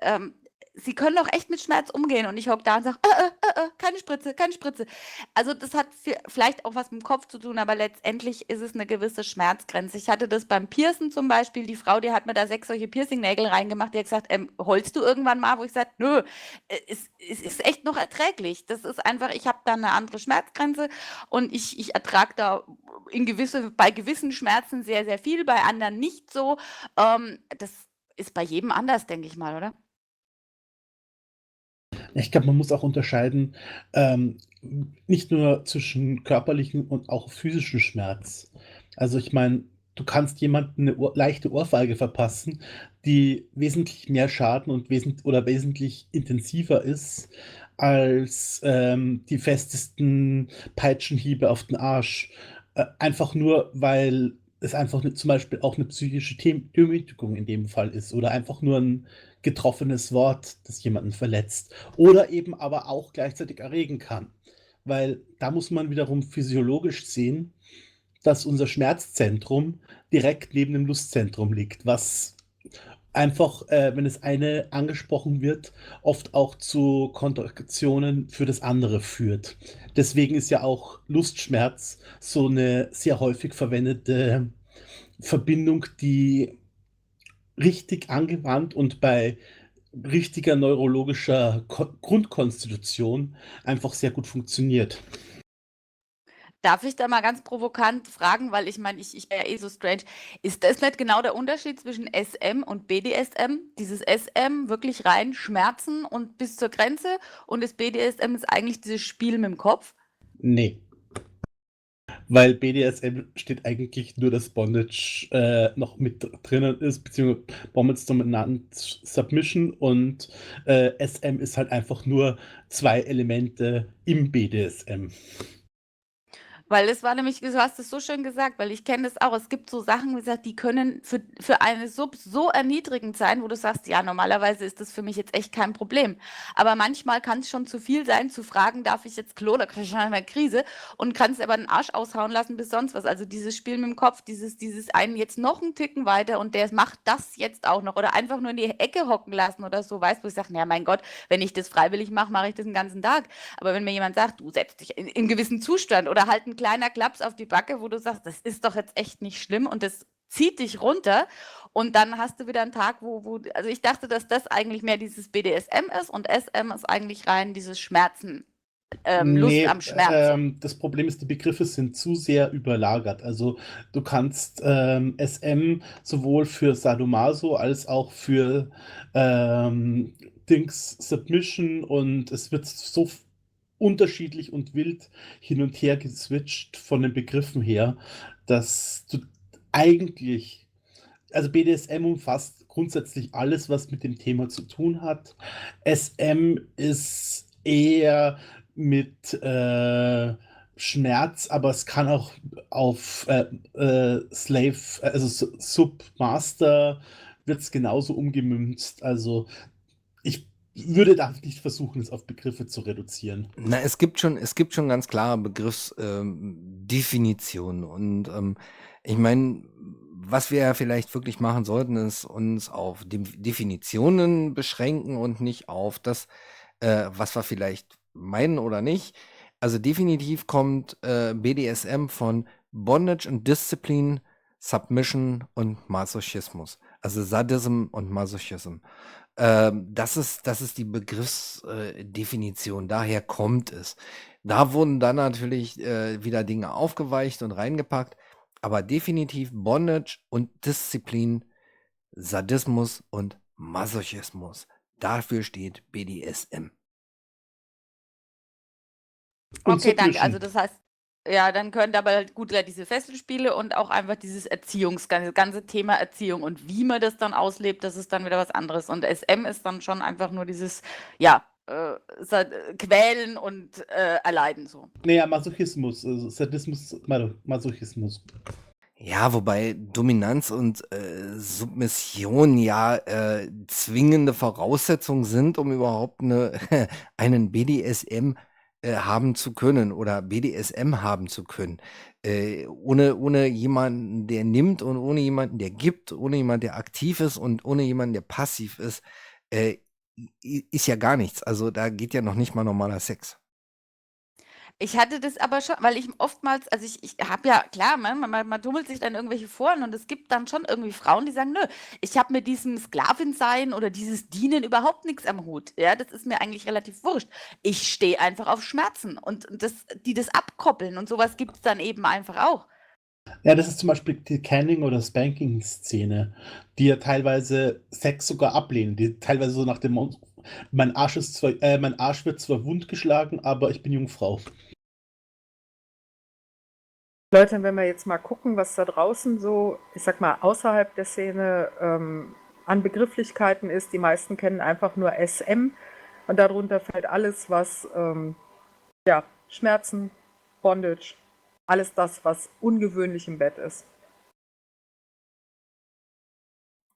A: Sie können doch echt mit Schmerz umgehen.“ Und ich hocke da und sage: keine Spritze, keine Spritze.“ Also, das hat vielleicht auch was mit dem Kopf zu tun, aber letztendlich ist es eine gewisse Schmerzgrenze. Ich hatte das beim Piercen zum Beispiel. Die Frau, die hat mir da 6 solche Piercingnägel reingemacht. Die hat gesagt: „Heulst du irgendwann mal?“ Wo ich sage: „Nö, es ist echt noch erträglich.“ Das ist einfach, ich habe da eine andere Schmerzgrenze und ich ertrage da bei gewissen Schmerzen sehr, sehr viel, bei anderen nicht so. Das ist bei jedem anders, denke ich mal, oder?
C: Ich glaube, man muss auch unterscheiden, ähm, nicht nur zwischen körperlichen und auch physischen Schmerz. Also ich meine, du kannst jemandem eine leichte Ohrfeige verpassen, die wesentlich mehr Schaden und wesentlich intensiver ist als die festesten Peitschenhiebe auf den Arsch. Einfach nur, weil es einfach zum Beispiel auch eine psychische Demütigung in dem Fall ist oder einfach nur ein getroffenes Wort, das jemanden verletzt oder eben aber auch gleichzeitig erregen kann. Weil da muss man wiederum physiologisch sehen, dass unser Schmerzzentrum direkt neben dem Lustzentrum liegt, was einfach, wenn das eine angesprochen wird, oft auch zu Kontraktionen für das andere führt. Deswegen ist ja auch Lustschmerz so eine sehr häufig verwendete Verbindung, die richtig angewandt und bei richtiger neurologischer Grundkonstitution einfach sehr gut funktioniert.
A: Darf ich da mal ganz provokant fragen, weil ich meine, ich wäre ja eh so strange. Ist das nicht genau der Unterschied zwischen SM und BDSM? Dieses SM wirklich rein Schmerzen und bis zur Grenze und das BDSM ist eigentlich dieses Spiel mit dem Kopf?
C: Nee, weil BDSM steht eigentlich nur, dass Bondage noch mit drinnen ist, beziehungsweise Bondage Dominant Submission und SM ist halt einfach nur zwei Elemente im BDSM.
A: Weil es war nämlich, du hast es so schön gesagt, weil ich kenne das auch. Es gibt so Sachen, wie gesagt, die können für eine Sub so erniedrigend sein, wo du sagst, ja, normalerweise ist das für mich jetzt echt kein Problem. Aber manchmal kann es schon zu viel sein, zu fragen, darf ich jetzt Klo, da kriege ich schon eine Krise und kannst aber den Arsch aushauen lassen bis sonst was. Also dieses Spiel mit dem Kopf, dieses einen jetzt noch einen Ticken weiter und der macht das jetzt auch noch oder einfach nur in die Ecke hocken lassen oder so, weißt du, wo ich sage, ja, mein Gott, wenn ich das freiwillig mache, mache ich das den ganzen Tag. Aber wenn mir jemand sagt, du setzt dich in gewissen Zustand oder halt ein kleiner Klaps auf die Backe, wo du sagst, das ist doch jetzt echt nicht schlimm und das zieht dich runter und dann hast du wieder einen Tag, also ich dachte, dass das eigentlich mehr dieses BDSM ist und SM ist eigentlich rein dieses Schmerzen, Lust
C: Nee,
A: am Schmerz.
C: das Problem ist, die Begriffe sind zu sehr überlagert. Also du kannst SM sowohl für Sadomaso als auch für Dings Submission und es wird so unterschiedlich und wild hin und her geswitcht von den Begriffen her, dass du eigentlich, also BDSM umfasst grundsätzlich alles, was mit dem Thema zu tun hat. SM ist eher mit Schmerz, aber es kann auch auf Slave, also Submaster wird es genauso umgemünzt. Also ich würde da nicht versuchen, es auf Begriffe zu reduzieren.
B: Na, es gibt schon ganz klare Begriffsdefinitionen. Und ich meine, was wir ja vielleicht wirklich machen sollten, ist uns auf Definitionen beschränken und nicht auf das, was wir vielleicht meinen oder nicht. Also definitiv kommt BDSM von Bondage und Discipline, Submission und Masochismus. Also Sadism und Masochism. Das ist die Begriffsdefinition, daher kommt es. Da wurden dann natürlich wieder Dinge aufgeweicht und reingepackt, aber definitiv Bondage und Disziplin Sadismus und Masochismus. Dafür steht BDSM.
C: Und
A: Okay, danke. Also
C: Submission.
A: das heißt, ja, dann können aber halt gut diese Fesselspiele und auch einfach dieses ganze Thema Erziehung und wie man das dann auslebt, das ist dann wieder was anderes. Und SM ist dann schon einfach nur dieses, ja, Quälen und Erleiden so.
C: Naja, Masochismus, also Sadismus, Masochismus.
B: Ja, wobei Dominanz und Submission ja zwingende Voraussetzungen sind, um überhaupt einen BDSM haben zu können oder BDSM haben zu können. Ohne jemanden, der nimmt und ohne jemanden, der gibt, ohne jemanden, der aktiv ist und ohne jemanden, der passiv ist, ist ja gar nichts. Also da geht ja noch nicht mal normaler Sex.
A: Ich hatte das aber schon, weil ich oftmals, also ich habe ja, klar, man tummelt sich dann irgendwelche Foren und es gibt dann schon irgendwie Frauen, die sagen, nö, ich habe mit diesem Sklavin-Sein oder dieses Dienen überhaupt nichts am Hut. Ja, das ist mir eigentlich relativ wurscht. Ich stehe einfach auf Schmerzen und die das abkoppeln und sowas gibt es dann eben einfach auch.
C: Ja, das ist zum Beispiel die Canning- oder Spanking-Szene, die ja teilweise Sex sogar ablehnen, die teilweise so nach dem Motto, mein Arsch wird zwar wundgeschlagen, aber ich bin Jungfrau.
D: Leute, wenn wir jetzt mal gucken, was da draußen so, ich sag mal, außerhalb der Szene an Begrifflichkeiten ist, die meisten kennen einfach nur SM und darunter fällt alles, was ja, Schmerzen, Bondage, alles das, was ungewöhnlich im Bett ist.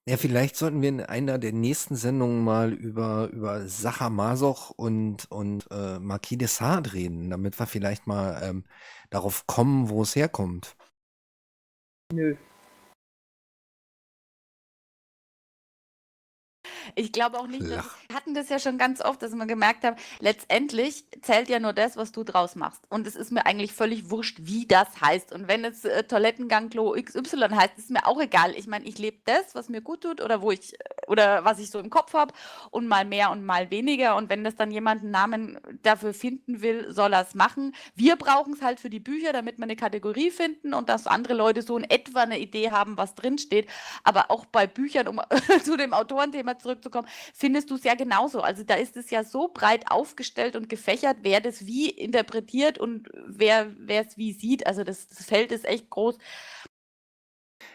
B: Ja, vielleicht sollten wir in einer der nächsten Sendungen mal über Sacher-Masoch und Marquis de Sade reden, damit wir vielleicht mal darauf kommen, wo es herkommt.
D: Nö.
A: Ich glaube auch nicht,
B: Flach.
A: wir hatten das ja schon ganz oft, dass wir gemerkt haben, letztendlich zählt ja nur das, was du draus machst. Und es ist mir eigentlich völlig wurscht, wie das heißt. Und wenn es Toilettengang Klo XY heißt, ist mir auch egal. Ich meine, ich lebe das, was mir gut tut oder oder was ich so im Kopf habe und mal mehr und mal weniger. Und wenn das dann jemand einen Namen dafür finden will, soll er es machen. Wir brauchen es halt für die Bücher, damit wir eine Kategorie finden und dass andere Leute so in etwa eine Idee haben, was drinsteht. Aber auch bei Büchern, um zu dem Autorenthema zurückzukommen, findest du es ja genauso. Also da ist es ja so breit aufgestellt und gefächert, wer das wie interpretiert und wer es wie sieht. Also das Feld ist echt groß.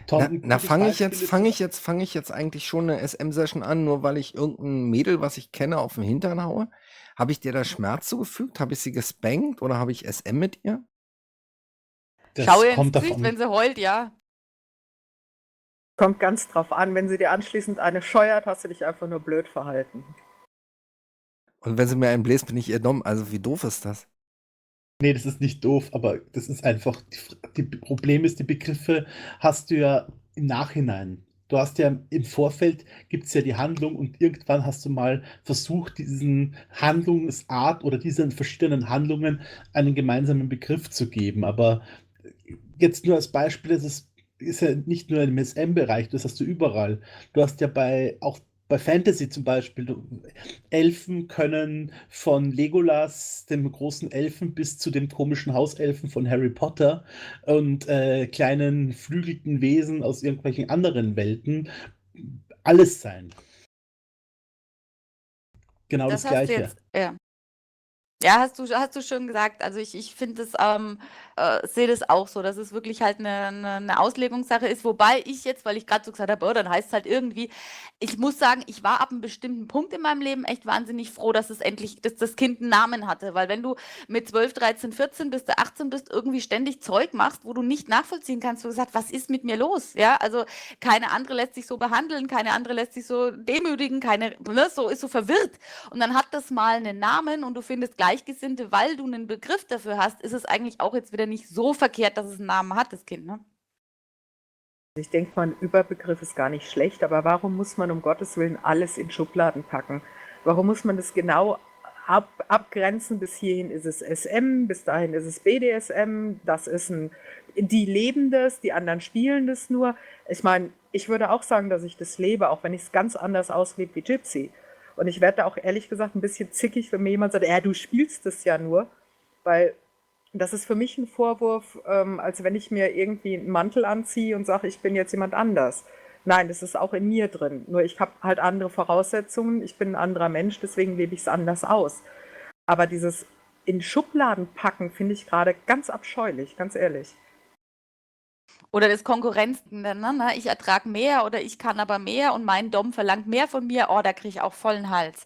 C: Tom,
B: Na,
C: ein
B: na
C: gutes
B: fange ich
C: Beispiel
B: jetzt,
C: ist-
B: fange ich jetzt eigentlich schon eine SM-Session an, nur weil ich irgendein Mädel, was ich kenne, auf den Hintern haue? Habe ich dir da Schmerz zugefügt? Habe ich sie gespankt oder habe ich SM mit ihr?
A: Schau
C: Das
A: ihr ins
C: kommt
A: Gesicht, wenn
C: davon.
A: sie heult, ja.
D: Kommt ganz drauf an, wenn sie dir anschließend eine scheuert, hast du dich einfach nur blöd verhalten.
B: Und wenn sie mir einen bläst, bin ich ihr dumm. Also wie doof ist das?
C: Nee, das ist nicht doof, aber das ist einfach, die Problem ist, die Begriffe hast du ja im Nachhinein. Du hast ja im Vorfeld, gibt es ja die Handlung und irgendwann hast du mal versucht, diesen Handlungsart oder diesen verschiedenen Handlungen einen gemeinsamen Begriff zu geben. Aber jetzt nur als Beispiel, ist ja nicht nur im SM-Bereich, das hast du überall. Du hast ja auch bei Fantasy zum Beispiel, Elfen können von Legolas, dem großen Elfen, bis zu den komischen Hauselfen von Harry Potter und kleinen flügelten Wesen aus irgendwelchen anderen Welten alles sein. Genau
A: Das
C: das
A: hast du
C: Gleiche.
A: jetzt, ja. Ja, hast du schön gesagt. Also ich finde es, sehe das auch so, dass es wirklich halt eine Auslegungssache ist. Wobei ich jetzt, weil ich gerade so gesagt habe, oh, dann heißt es halt irgendwie, ich muss sagen, ich war ab einem bestimmten Punkt in meinem Leben echt wahnsinnig froh, dass dass das Kind einen Namen hatte. Weil wenn du mit 12, 13, 14 bis du 18 bist, irgendwie ständig Zeug machst, wo du nicht nachvollziehen kannst, wo du sagst, was ist mit mir los? Ja, also keine andere lässt sich so behandeln, keine andere lässt sich so demütigen, ist so verwirrt. Und dann hat das mal einen Namen und du findest Gleichgesinnte, weil du einen Begriff dafür hast, ist es eigentlich auch jetzt wieder nicht so verkehrt, dass es einen Namen hat, das Kind, ne?
D: Ich denke mal, ein Überbegriff ist gar nicht schlecht, aber warum muss man um Gottes Willen alles in Schubladen packen? Warum muss man das genau abgrenzen? Bis hierhin ist es SM, bis dahin ist es BDSM, die leben das, die anderen spielen das nur. Ich meine, ich würde auch sagen, dass ich das lebe, auch wenn ich es ganz anders auslebe wie Gypsy. Und ich werde da auch ehrlich gesagt ein bisschen zickig, wenn mir jemand sagt, du spielst das ja nur, weil das ist für mich ein Vorwurf, als wenn ich mir irgendwie einen Mantel anziehe und sage, ich bin jetzt jemand anders. Nein, das ist auch in mir drin. Nur ich habe halt andere Voraussetzungen. Ich bin ein anderer Mensch, deswegen lebe ich es anders aus. Aber dieses in Schubladen packen finde ich gerade ganz abscheulich, ganz ehrlich.
A: Oder das Konkurrenzding, ne? Ich ertrage mehr oder ich kann aber mehr und mein Dom verlangt mehr von mir. Oh, da kriege ich auch vollen Hals.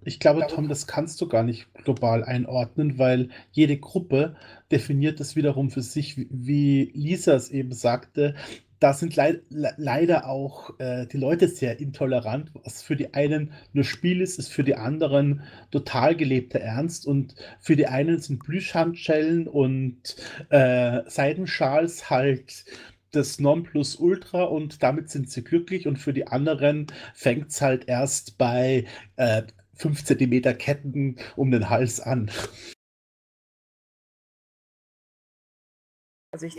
C: Ich glaube, Tom, das kannst du gar nicht global einordnen, weil jede Gruppe definiert das wiederum für sich, wie Lisa es eben sagte. Da sind leider auch die Leute sehr intolerant. Was für die einen nur Spiel ist, ist für die anderen total gelebter Ernst. Und für die einen sind Plüschhandschellen und Seidenschals halt das Nonplusultra und damit sind sie glücklich. Und für die anderen fängt es halt erst bei 5 Zentimeter Ketten um den Hals an.
D: Also ich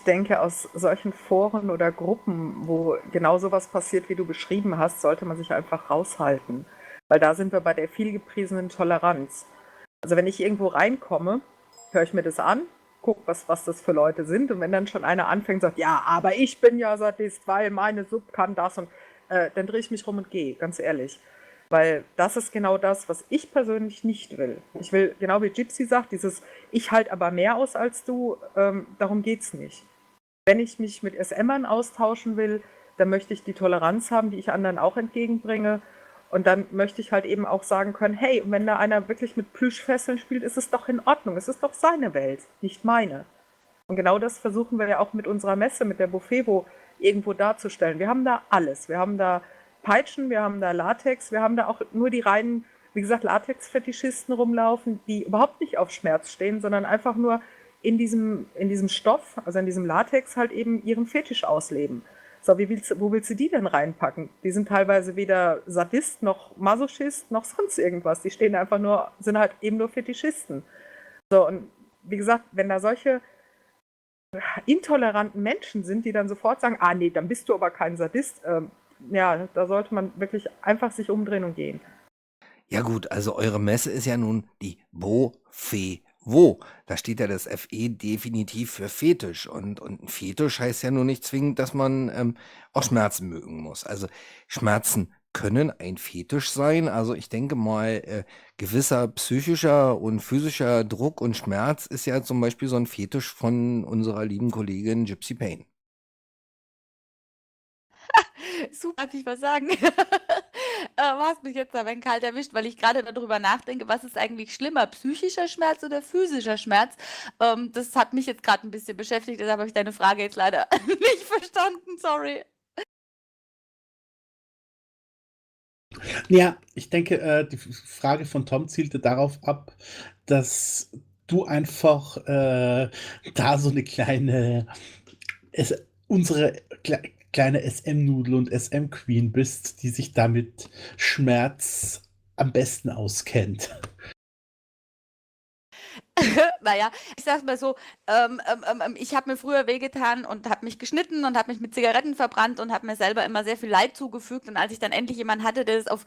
D: denke, aus solchen Foren oder Gruppen, wo genau sowas passiert, wie du beschrieben hast, sollte man sich einfach raushalten. Weil da sind wir bei der vielgepriesenen Toleranz. Also wenn ich irgendwo reinkomme, höre ich mir das an, gucke, was das für Leute sind. Und wenn dann schon einer anfängt und sagt, ja, aber ich bin ja Sadist, weil meine Sub kann das und dann drehe ich mich rum und gehe, ganz ehrlich. Weil das ist genau das, was ich persönlich nicht will. Ich will, genau wie Gypsy sagt, dieses ich halt aber mehr aus als du, darum geht's nicht. Wenn ich mich mit SMern austauschen will, dann möchte ich die Toleranz haben, die ich anderen auch entgegenbringe. Und dann möchte ich halt eben auch sagen können, hey, wenn da einer wirklich mit Plüschfesseln spielt, ist es doch in Ordnung. Es ist doch seine Welt, nicht meine. Und genau das versuchen wir ja auch mit unserer Messe, mit der Buffevo, irgendwo darzustellen. Wir haben da alles. Wir haben da Peitschen, wir haben da Latex, wir haben da auch nur die reinen, wie gesagt, Latex-Fetischisten rumlaufen, die überhaupt nicht auf Schmerz stehen, sondern einfach nur in diesem Stoff, also in diesem Latex halt eben ihren Fetisch ausleben. So, wo willst du die denn reinpacken? Die sind teilweise weder Sadist noch Masochist noch sonst irgendwas. Die stehen einfach nur, sind halt eben nur Fetischisten. So, und wie gesagt, wenn da solche intoleranten Menschen sind, die dann sofort sagen, ah nee, dann bist du aber kein Sadist, ja, da sollte man wirklich einfach sich umdrehen und gehen.
B: Ja gut, also eure Messe ist ja nun die Bo-Fe-Wo. Da steht ja das FE definitiv für Fetisch. Und ein Fetisch heißt ja nur nicht zwingend, dass man auch Schmerzen mögen muss. Also Schmerzen können ein Fetisch sein. Also ich denke mal, gewisser psychischer und physischer Druck und Schmerz ist ja zum Beispiel so ein Fetisch von unserer lieben Kollegin Gypsy Payne.
A: Super, darf ich was sagen? Hast mich jetzt aber in kalt erwischt, weil ich gerade darüber nachdenke, was ist eigentlich schlimmer, psychischer Schmerz oder physischer Schmerz? Das hat mich jetzt gerade ein bisschen beschäftigt, deshalb habe ich deine Frage jetzt leider nicht verstanden, sorry.
C: Ja, ich denke, die Frage von Tom zielte darauf ab, dass du einfach da so eine unsere kleine SM-Nudel und SM-Queen bist, die sich damit Schmerz am besten auskennt.
A: Naja, ich sag's mal so, ich habe mir früher wehgetan und habe mich geschnitten und habe mich mit Zigaretten verbrannt und habe mir selber immer sehr viel Leid zugefügt. Und als ich dann endlich jemanden hatte, der es auf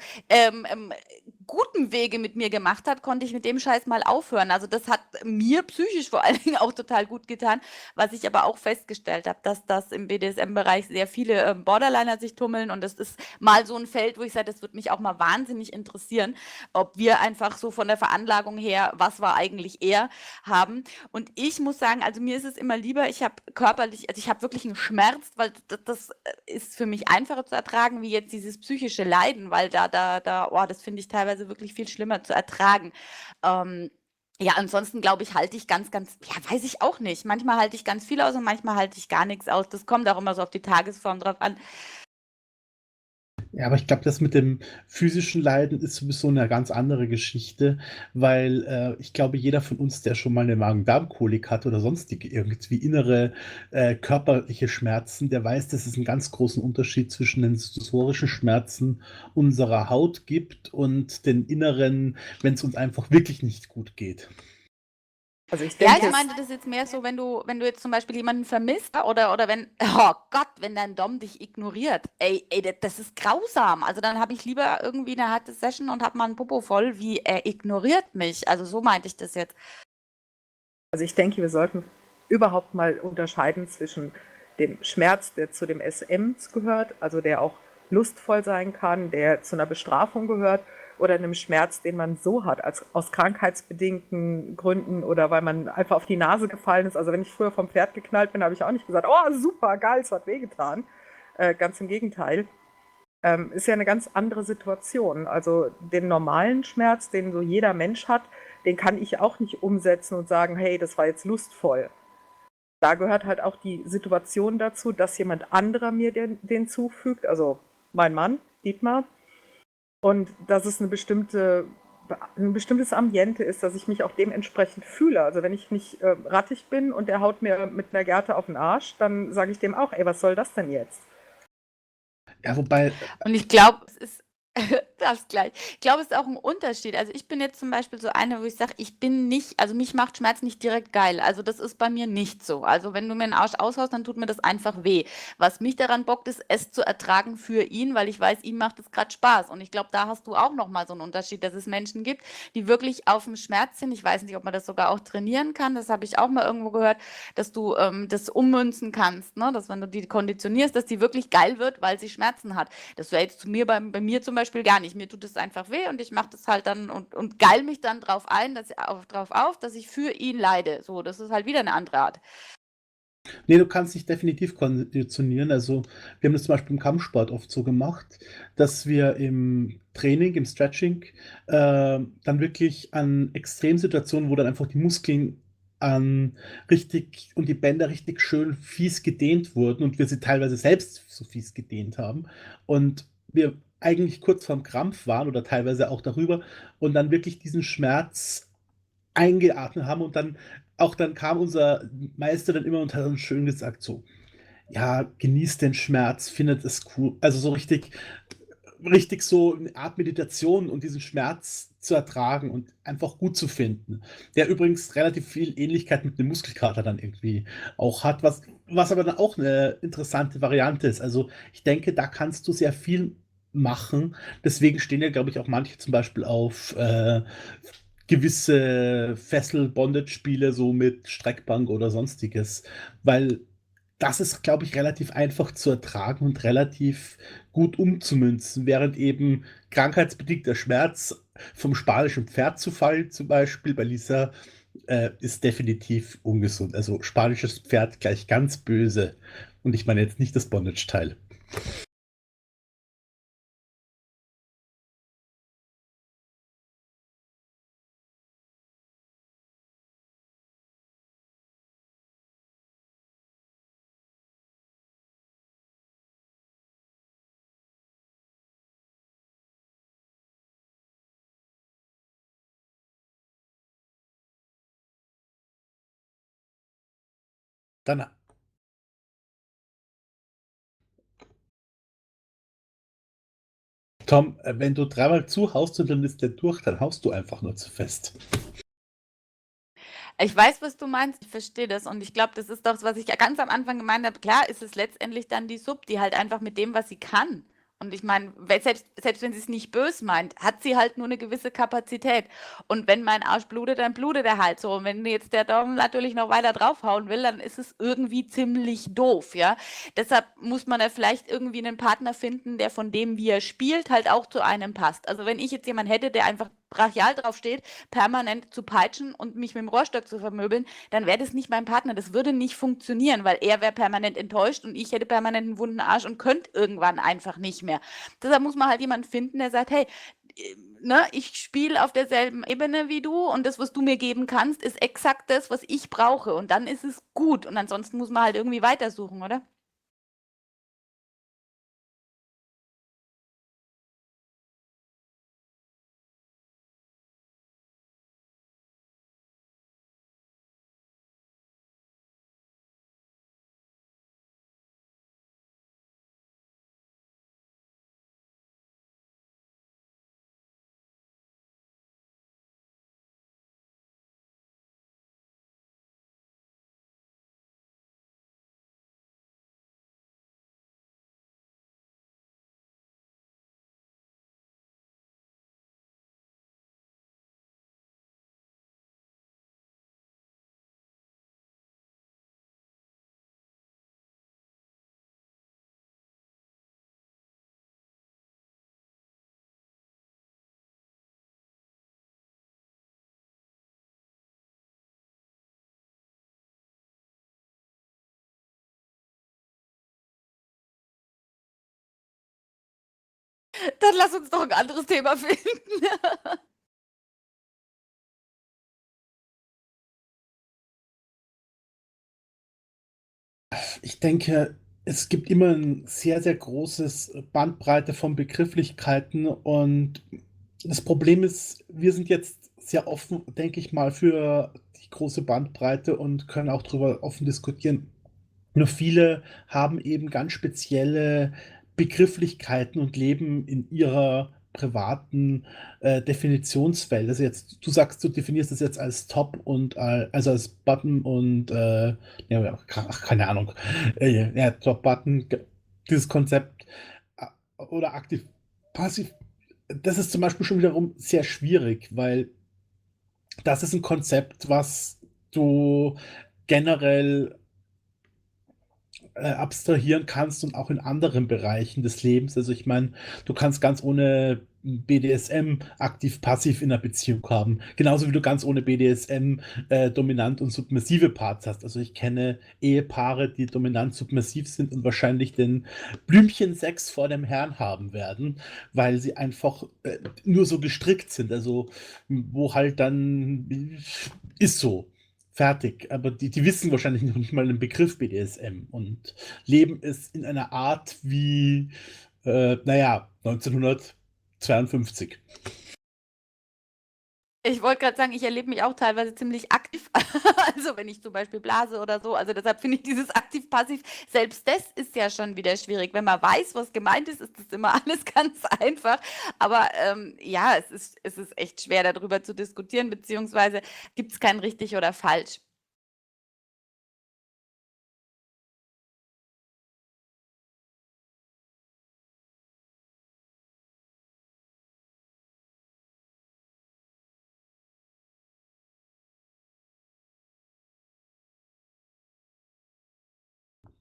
A: gutem Wege mit mir gemacht hat, konnte ich mit dem Scheiß mal aufhören. Also das hat mir psychisch vor allen Dingen auch total gut getan, was ich aber auch festgestellt habe, dass das im BDSM-Bereich sehr viele Borderliner sich tummeln und das ist mal so ein Feld, wo ich sage, das würde mich auch mal wahnsinnig interessieren, ob wir einfach so von der Veranlagung her, was war eigentlich er, haben. Und ich muss sagen, also mir ist es immer lieber, ich habe körperlich, also ich habe wirklich einen Schmerz, weil das ist für mich einfacher zu ertragen, wie jetzt dieses psychische Leiden, weil das finde ich teilweise wirklich viel schlimmer zu ertragen. Ja, ansonsten glaube ich, halte ich ja, weiß ich auch nicht. Manchmal halte ich ganz viel aus und manchmal halte ich gar nichts aus. Das kommt auch immer so auf die Tagesform drauf an.
C: Ja, aber ich glaube, das mit dem physischen Leiden ist sowieso eine ganz andere Geschichte, weil ich glaube, jeder von uns, der schon mal eine Magen-Darm-Kolik hat oder sonstige irgendwie innere körperliche Schmerzen, der weiß, dass es einen ganz großen Unterschied zwischen den sensorischen Schmerzen unserer Haut gibt und den inneren, wenn es uns einfach wirklich nicht gut geht.
D: Also ich
A: Ja,
D: denke,
A: ich meinte das jetzt mehr so, wenn du jetzt zum Beispiel jemanden vermisst oder wenn, oh Gott, wenn dein Dom dich ignoriert. Ey, das ist grausam. Also dann habe ich lieber irgendwie eine harte Session und habe mal einen Popo voll, wie er ignoriert mich. Also so meinte ich das jetzt.
D: Also ich denke, wir sollten überhaupt mal unterscheiden zwischen dem Schmerz, der zu dem SM gehört, also der auch lustvoll sein kann, der zu einer Bestrafung gehört, oder einem Schmerz, den man so hat, als aus krankheitsbedingten Gründen oder weil man einfach auf die Nase gefallen ist. Also wenn ich früher vom Pferd geknallt bin, habe ich auch nicht gesagt, oh super, geil, es hat wehgetan. Ganz im Gegenteil. Ist ja eine ganz andere Situation. Also den normalen Schmerz, den so jeder Mensch hat, den kann ich auch nicht umsetzen und sagen, hey, das war jetzt lustvoll. Da gehört halt auch die Situation dazu, dass jemand anderer mir den zufügt, also mein Mann, Dietmar, und dass es ein bestimmtes Ambiente ist, dass ich mich auch dementsprechend fühle. Also wenn ich nicht rattig bin und der haut mir mit einer Gerte auf den Arsch, dann sage ich dem auch, ey, was soll das denn jetzt?
C: Ja, wobei,
A: Und ich glaube, es ist das gleich. Ich glaube, es ist auch ein Unterschied. Also ich bin jetzt zum Beispiel so eine, wo ich sage, ich bin nicht, also mich macht Schmerz nicht direkt geil. Also das ist bei mir nicht so. Also wenn du mir einen Arsch aushaust, dann tut mir das einfach weh. Was mich daran bockt, ist, es zu ertragen für ihn, weil ich weiß, ihm macht es gerade Spaß. Und ich glaube, da hast du auch nochmal so einen Unterschied, dass es Menschen gibt, die wirklich auf dem Schmerz sind. Ich weiß nicht, ob man das sogar auch trainieren kann. Das habe ich auch mal irgendwo gehört, dass du das ummünzen kannst, ne? Dass wenn du die konditionierst, dass die wirklich geil wird, weil sie Schmerzen hat. Das wäre jetzt bei mir zum Beispiel gar nicht. Mir tut es einfach weh und ich mache das halt dann und geil mich dann drauf ein, drauf auf, dass ich für ihn leide. So, das ist halt wieder eine andere Art.
C: nee, du kannst dich definitiv konditionieren. Also, wir haben das zum Beispiel im Kampfsport oft so gemacht, dass wir im Training, im Stretching, dann wirklich an Extremsituationen, wo dann einfach die Muskeln richtig und die Bänder richtig schön fies gedehnt wurden und wir sie teilweise selbst so fies gedehnt haben und wir eigentlich kurz vorm Krampf waren oder teilweise auch darüber und dann wirklich diesen Schmerz eingeatmet haben und dann kam unser Meister dann immer und hat dann schön gesagt so, ja, genießt den Schmerz, findet es cool. Also so richtig so eine Art Meditation und diesen Schmerz zu ertragen und einfach gut zu finden. Der übrigens relativ viel Ähnlichkeit mit dem Muskelkater dann irgendwie auch hat, was aber dann auch eine interessante Variante ist. Also ich denke, da kannst du sehr viel machen. Deswegen stehen ja, glaube ich, auch manche zum Beispiel auf gewisse Fessel-Bondage-Spiele, so mit Streckbank oder sonstiges, weil das ist, glaube ich, relativ einfach zu ertragen und relativ gut umzumünzen, während eben krankheitsbedingter Schmerz vom spanischen Pferd zu fallen, zum Beispiel bei Lisa, ist definitiv ungesund. Also spanisches Pferd gleich ganz böse. Und ich meine jetzt nicht das Bondage-Teil. Dann, Tom, wenn du dreimal zuhaust und dann ist der durch, dann haust du einfach nur zu fest.
A: Ich weiß, was du meinst, ich verstehe das und ich glaube, das ist doch, was ich ja ganz am Anfang gemeint habe. Klar ist es letztendlich dann die Sub, die halt einfach mit dem, was sie kann Und ich meine, selbst wenn sie es nicht bös meint, hat sie halt nur eine gewisse Kapazität. Und wenn mein Arsch blutet, dann blutet er halt so. Und wenn jetzt der Dom natürlich noch weiter draufhauen will, dann ist es irgendwie ziemlich doof, ja. Deshalb muss man da vielleicht irgendwie einen Partner finden, der von dem, wie er spielt, halt auch zu einem passt. Also wenn ich jetzt jemanden hätte, der einfach brachial drauf steht, permanent zu peitschen und mich mit dem Rohrstock zu vermöbeln, dann wäre das nicht mein Partner. Das würde nicht funktionieren, weil er wäre permanent enttäuscht und ich hätte permanent einen wunden Arsch und könnte irgendwann einfach nicht mehr. Deshalb muss man halt jemanden finden, der sagt, hey, ne, ich spiele auf derselben Ebene wie du und das, was du mir geben kannst, ist exakt das, was ich brauche. Und dann ist es gut. Und ansonsten muss man halt irgendwie weitersuchen, oder? Dann lass uns doch ein anderes Thema finden.
C: Ich denke, es gibt immer ein sehr, sehr großes Bandbreite von Begrifflichkeiten und das Problem ist, wir sind jetzt sehr offen, denke ich mal, für die große Bandbreite und können auch darüber offen diskutieren. Nur viele haben eben ganz spezielle Begrifflichkeiten und leben in ihrer privaten Definitionswelt. Also jetzt, du sagst, du definierst das jetzt als Top und also als Button und ja, ach, keine Ahnung. Ja, Top Button, dieses Konzept oder aktiv, passiv. Das ist zum Beispiel schon wiederum sehr schwierig, weil das ist ein Konzept, was du generell abstrahieren kannst und auch in anderen Bereichen des Lebens. Also ich meine, du kannst ganz ohne BDSM aktiv-passiv in einer Beziehung haben. Genauso wie du ganz ohne BDSM dominant und submissive Parts hast. Also ich kenne Ehepaare, die dominant-submissiv sind und wahrscheinlich den Blümchensex vor dem Herrn haben werden, weil sie einfach nur so gestrickt sind. Also wo halt dann ist so. Fertig. Aber die wissen wahrscheinlich noch nicht mal den Begriff BDSM und leben es in einer Art wie, naja, 1952.
A: Ich wollte gerade sagen, ich erlebe mich auch teilweise ziemlich aktiv. Also wenn ich zum Beispiel blase oder so. Also deshalb finde ich dieses aktiv-passiv, selbst das ist ja schon wieder schwierig. Wenn man weiß, was gemeint ist das immer alles ganz einfach. Aber ja, es ist echt schwer, darüber zu diskutieren, beziehungsweise gibt es kein richtig oder falsch.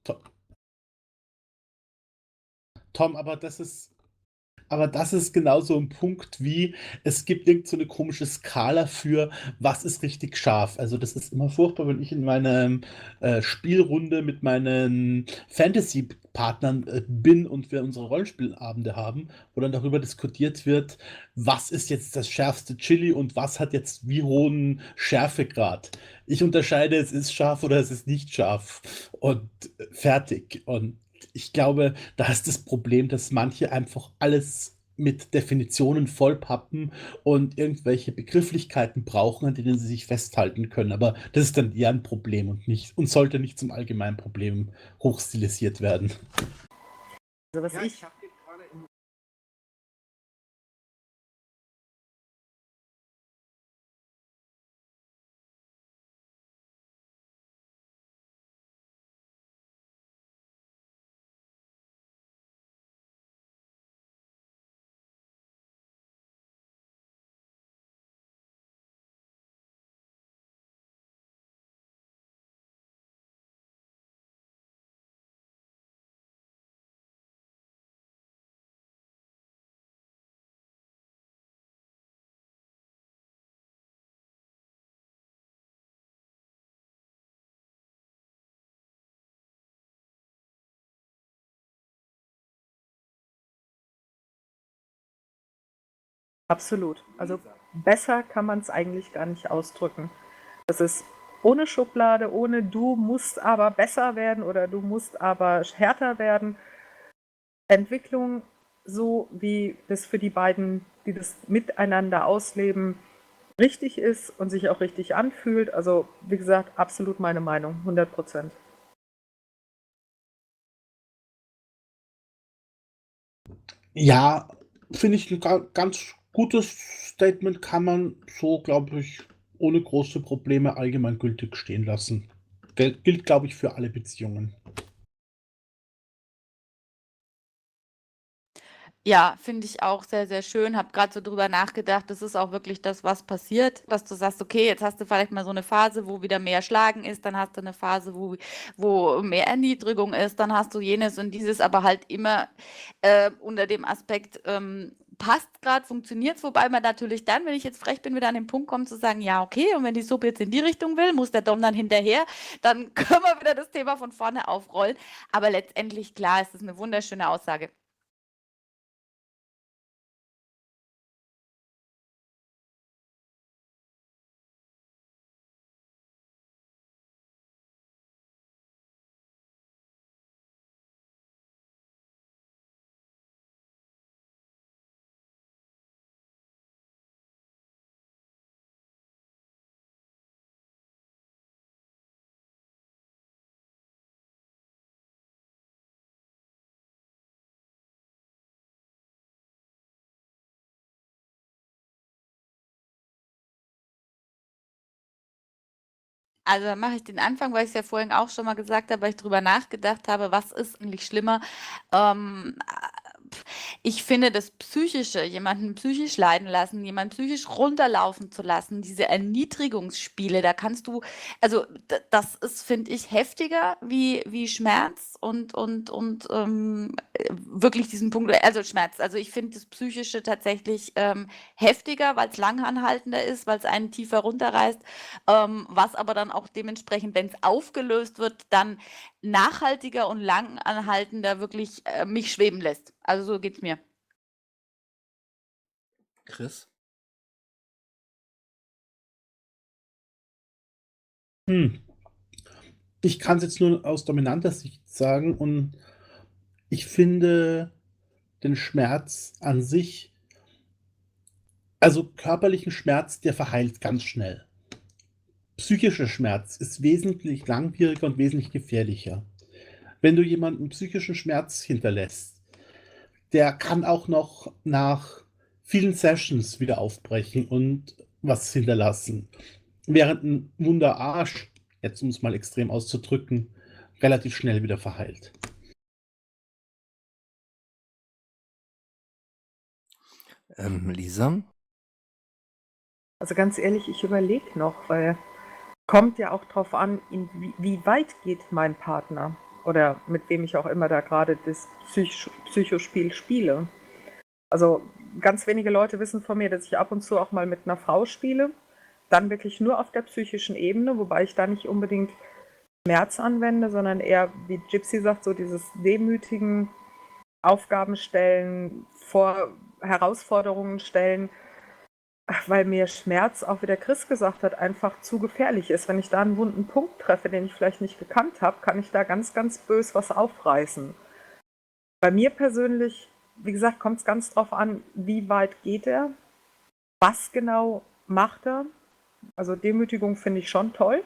C: To- Tom, aber das ist genau so ein Punkt wie, es gibt irgend so eine komische Skala für, was ist richtig scharf. Also das ist immer furchtbar, wenn ich in meiner Spielrunde mit meinen Fantasy-Partnern bin und wir unsere Rollenspielabende haben, wo dann darüber diskutiert wird, was ist jetzt das schärfste Chili und was hat jetzt wie hohen Schärfegrad. Ich unterscheide, es ist scharf oder es ist nicht scharf und fertig. Und ich glaube, da ist das Problem, dass manche einfach alles mit Definitionen vollpappen und irgendwelche Begrifflichkeiten brauchen, an denen sie sich festhalten können. Aber das ist dann eher ein Problem und sollte nicht zum allgemeinen Problem hochstilisiert werden.
D: Also was
B: Ja,
D: ich
B: ich habe hier gerade in
D: Absolut. Also besser kann man es eigentlich gar nicht ausdrücken. Das ist ohne Schublade, ohne du musst aber besser werden oder du musst aber härter werden. Entwicklung, so wie das für die beiden, die das miteinander ausleben, richtig ist und sich auch richtig anfühlt. Also, wie gesagt, absolut meine Meinung, 100%.
C: Ja, finde ich ein ganz gutes Statement, kann man so, glaube ich, ohne große Probleme allgemeingültig stehen lassen. Gilt, glaube ich, für alle Beziehungen.
A: Ja, finde ich auch sehr, sehr schön. Habe gerade so drüber nachgedacht, das ist auch wirklich das, was passiert, dass du sagst, okay, jetzt hast du vielleicht mal so eine Phase, wo wieder mehr Schlagen ist, dann hast du eine Phase, wo mehr Erniedrigung ist, dann hast du jenes und dieses, aber halt immer unter dem Aspekt, passt gerade, funktioniert es, wobei man natürlich dann, wenn ich jetzt frech bin, wieder an den Punkt kommt zu sagen, ja, okay, und wenn die Suppe jetzt in die Richtung will, muss der Dom dann hinterher, dann können wir wieder das Thema von vorne aufrollen. Aber letztendlich, klar, es ist eine wunderschöne Aussage. Also dann mache ich den Anfang, weil ich es ja vorhin auch schon mal gesagt habe, weil ich drüber nachgedacht habe, was ist eigentlich schlimmer? Ähm, Ich finde das Psychische, jemanden psychisch leiden lassen, jemanden psychisch runterlaufen zu lassen, diese Erniedrigungsspiele, da kannst du, also das ist, finde ich, heftiger wie Schmerz und wirklich diesen Punkt, also Schmerz. Also ich finde das Psychische tatsächlich heftiger, weil es langanhaltender ist, weil es einen tiefer runterreißt, was aber dann auch dementsprechend, wenn es aufgelöst wird, dann nachhaltiger und langanhaltender wirklich mich schweben lässt. Also so geht's mir.
B: Chris?
C: Hm. Ich kann es jetzt nur aus dominanter Sicht sagen und ich finde den Schmerz an sich, also körperlichen Schmerz, der verheilt ganz schnell. Psychischer Schmerz ist wesentlich langwieriger und wesentlich gefährlicher. Wenn du jemanden psychischen Schmerz hinterlässt, der kann auch noch nach vielen Sessions wieder aufbrechen und was hinterlassen. Während ein Wunderarsch, jetzt um es mal extrem auszudrücken, relativ schnell wieder verheilt.
B: Lisa?
D: Also ganz ehrlich, ich überlege noch, weil kommt ja auch drauf an, wie weit geht mein Partner oder mit wem ich auch immer da gerade das Psychospiel spiele. Also ganz wenige Leute wissen von mir, dass ich ab und zu auch mal mit einer Frau spiele, dann wirklich nur auf der psychischen Ebene, wobei ich da nicht unbedingt Schmerz anwende, sondern eher, wie Gypsy sagt, so dieses demütigen Aufgaben stellen, vor Herausforderungen stellen, weil mir Schmerz, auch wie der Chris gesagt hat, einfach zu gefährlich ist. Wenn ich da einen wunden Punkt treffe, den ich vielleicht nicht gekannt habe, kann ich da ganz, ganz bös was aufreißen. Bei mir persönlich, wie gesagt, kommt es ganz drauf an, wie weit geht er, was genau macht er. Also Demütigung finde ich schon toll,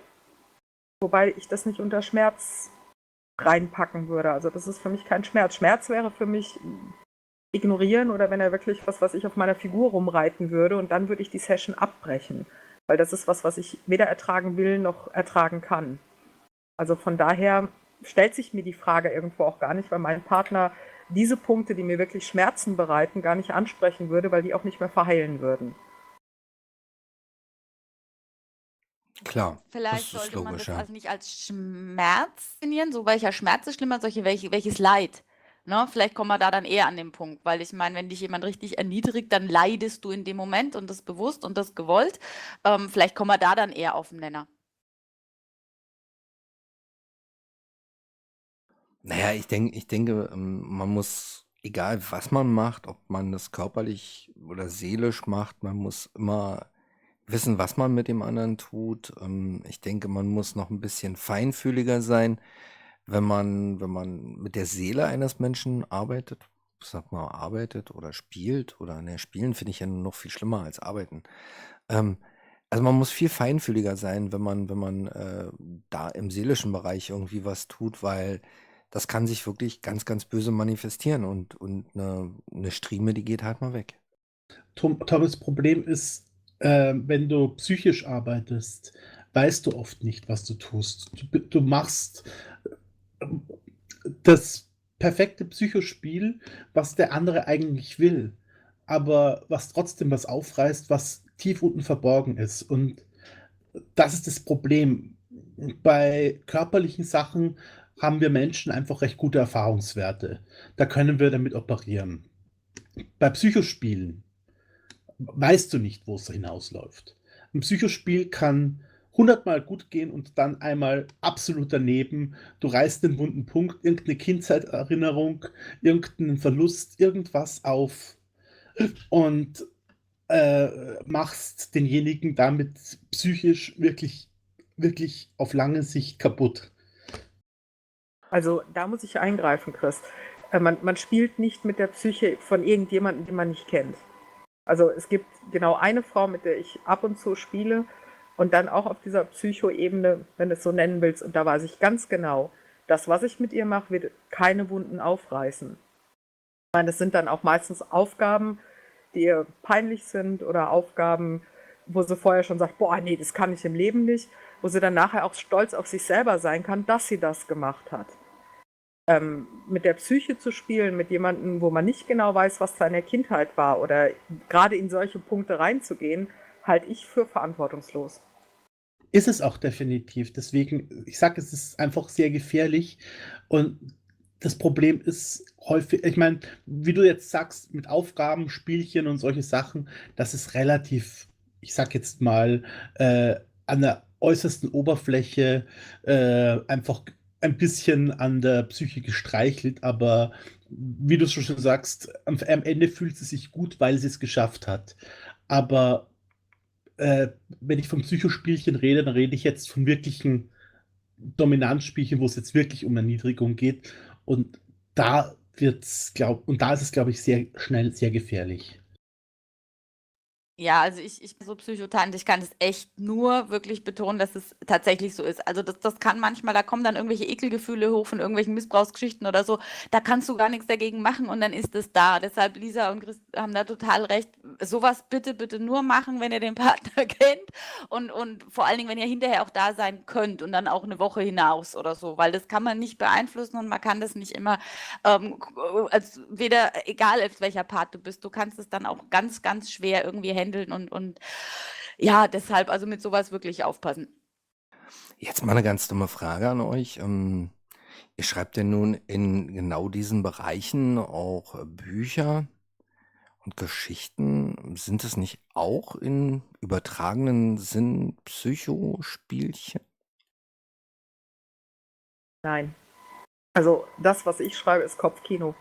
D: wobei ich das nicht unter Schmerz reinpacken würde. Also das ist für mich kein Schmerz. Schmerz wäre für mich ignorieren oder wenn er wirklich was ich auf meiner Figur rumreiten würde und dann würde ich die Session abbrechen, weil das ist was ich weder ertragen will noch ertragen kann. Also von daher stellt sich mir die Frage irgendwo auch gar nicht, weil mein Partner diese Punkte, die mir wirklich Schmerzen bereiten, gar nicht ansprechen würde, weil die auch nicht mehr verheilen würden.
B: Klar,
A: Vielleicht
B: das ist
A: sollte man
B: logisch,
A: das
B: ja.
A: also nicht als Schmerz definieren, so welcher Schmerz ist schlimmer, welches Leid. Ne? Vielleicht kommen wir da dann eher an den Punkt, weil ich meine, wenn dich jemand richtig erniedrigt, dann leidest du in dem Moment und das bewusst und das gewollt. Vielleicht kommen wir da dann eher auf den Nenner.
B: Naja, ich denke, man muss egal was man macht, ob man das körperlich oder seelisch macht, man muss immer wissen, was man mit dem anderen tut. Ich denke, man muss noch ein bisschen feinfühliger sein, wenn man mit der Seele eines Menschen arbeitet. Sag mal, arbeitet oder spielt oder ne, spielen finde ich ja noch viel schlimmer als arbeiten. Ähm, also man muss viel feinfühliger sein, wenn man da im seelischen Bereich irgendwie was tut, weil das kann sich wirklich ganz, ganz böse manifestieren und eine Strieme, die geht halt mal weg.
C: Thomas, Problem ist, wenn du psychisch arbeitest, weißt du oft nicht, was du tust. Du machst das perfekte Psychospiel, was der andere eigentlich will, aber was trotzdem was aufreißt, was tief unten verborgen ist. Und das ist das Problem. Bei körperlichen Sachen haben wir Menschen einfach recht gute Erfahrungswerte. Da können wir damit operieren. Bei Psychospielen weißt du nicht, wo es hinausläuft. Ein Psychospiel kann 100-mal gut gehen und dann einmal absolut daneben. Du reißt den wunden Punkt, irgendeine Kindheitserinnerung, irgendeinen Verlust, irgendwas auf und machst denjenigen damit psychisch wirklich, wirklich auf lange Sicht kaputt.
D: Also da muss ich eingreifen, Chris. Man spielt nicht mit der Psyche von irgendjemandem, den man nicht kennt. Also es gibt genau eine Frau, mit der ich ab und zu spiele und dann auch auf dieser Psycho-Ebene, wenn du es so nennen willst, und da weiß ich ganz genau, das, was ich mit ihr mache, wird keine Wunden aufreißen. Ich meine, das sind dann auch meistens Aufgaben, die ihr peinlich sind oder Aufgaben, wo sie vorher schon sagt, boah, nee, das kann ich im Leben nicht, wo sie dann nachher auch stolz auf sich selber sein kann, dass sie das gemacht hat. Mit der Psyche zu spielen, mit jemandem, wo man nicht genau weiß, was seine Kindheit war oder gerade in solche Punkte reinzugehen, halte ich für verantwortungslos.
C: Ist es auch definitiv. Deswegen, ich sage, es ist einfach sehr gefährlich. Und das Problem ist häufig, ich meine, wie du jetzt sagst, mit Aufgaben, Spielchen und solche Sachen, das ist relativ, ich sag jetzt mal, an der äußersten Oberfläche einfach ein bisschen an der Psyche gestreichelt, aber wie du schon sagst, am Ende fühlt sie sich gut, weil sie es geschafft hat. Aber wenn ich von Psychospielchen rede, dann rede ich jetzt von wirklichen Dominanzspielchen, wo es jetzt wirklich um Erniedrigung geht. Und da ist es, glaube ich, sehr schnell sehr gefährlich.
A: Ja, also ich bin so Psychotant, ich kann es echt nur wirklich betonen, dass es tatsächlich so ist. Also das kann manchmal, da kommen dann irgendwelche Ekelgefühle hoch von irgendwelchen Missbrauchsgeschichten oder so, da kannst du gar nichts dagegen machen und dann ist es da. Deshalb Lisa und Chris haben da total recht. Sowas bitte, bitte nur machen, wenn ihr den Partner kennt und vor allen Dingen, wenn ihr hinterher auch da sein könnt und dann auch eine Woche hinaus oder so, weil das kann man nicht beeinflussen und man kann das nicht immer als weder, egal auf welcher Part du bist, du kannst es dann auch ganz, ganz schwer irgendwie handeln und ja, deshalb also mit sowas wirklich aufpassen.
B: Jetzt mal eine ganz dumme Frage an euch. Ihr schreibt ja nun in genau diesen Bereichen auch Bücher und Geschichten. Sind es nicht auch in übertragenen Sinn Psychospielchen?
D: Nein. Also das, was ich schreibe, ist Kopfkino.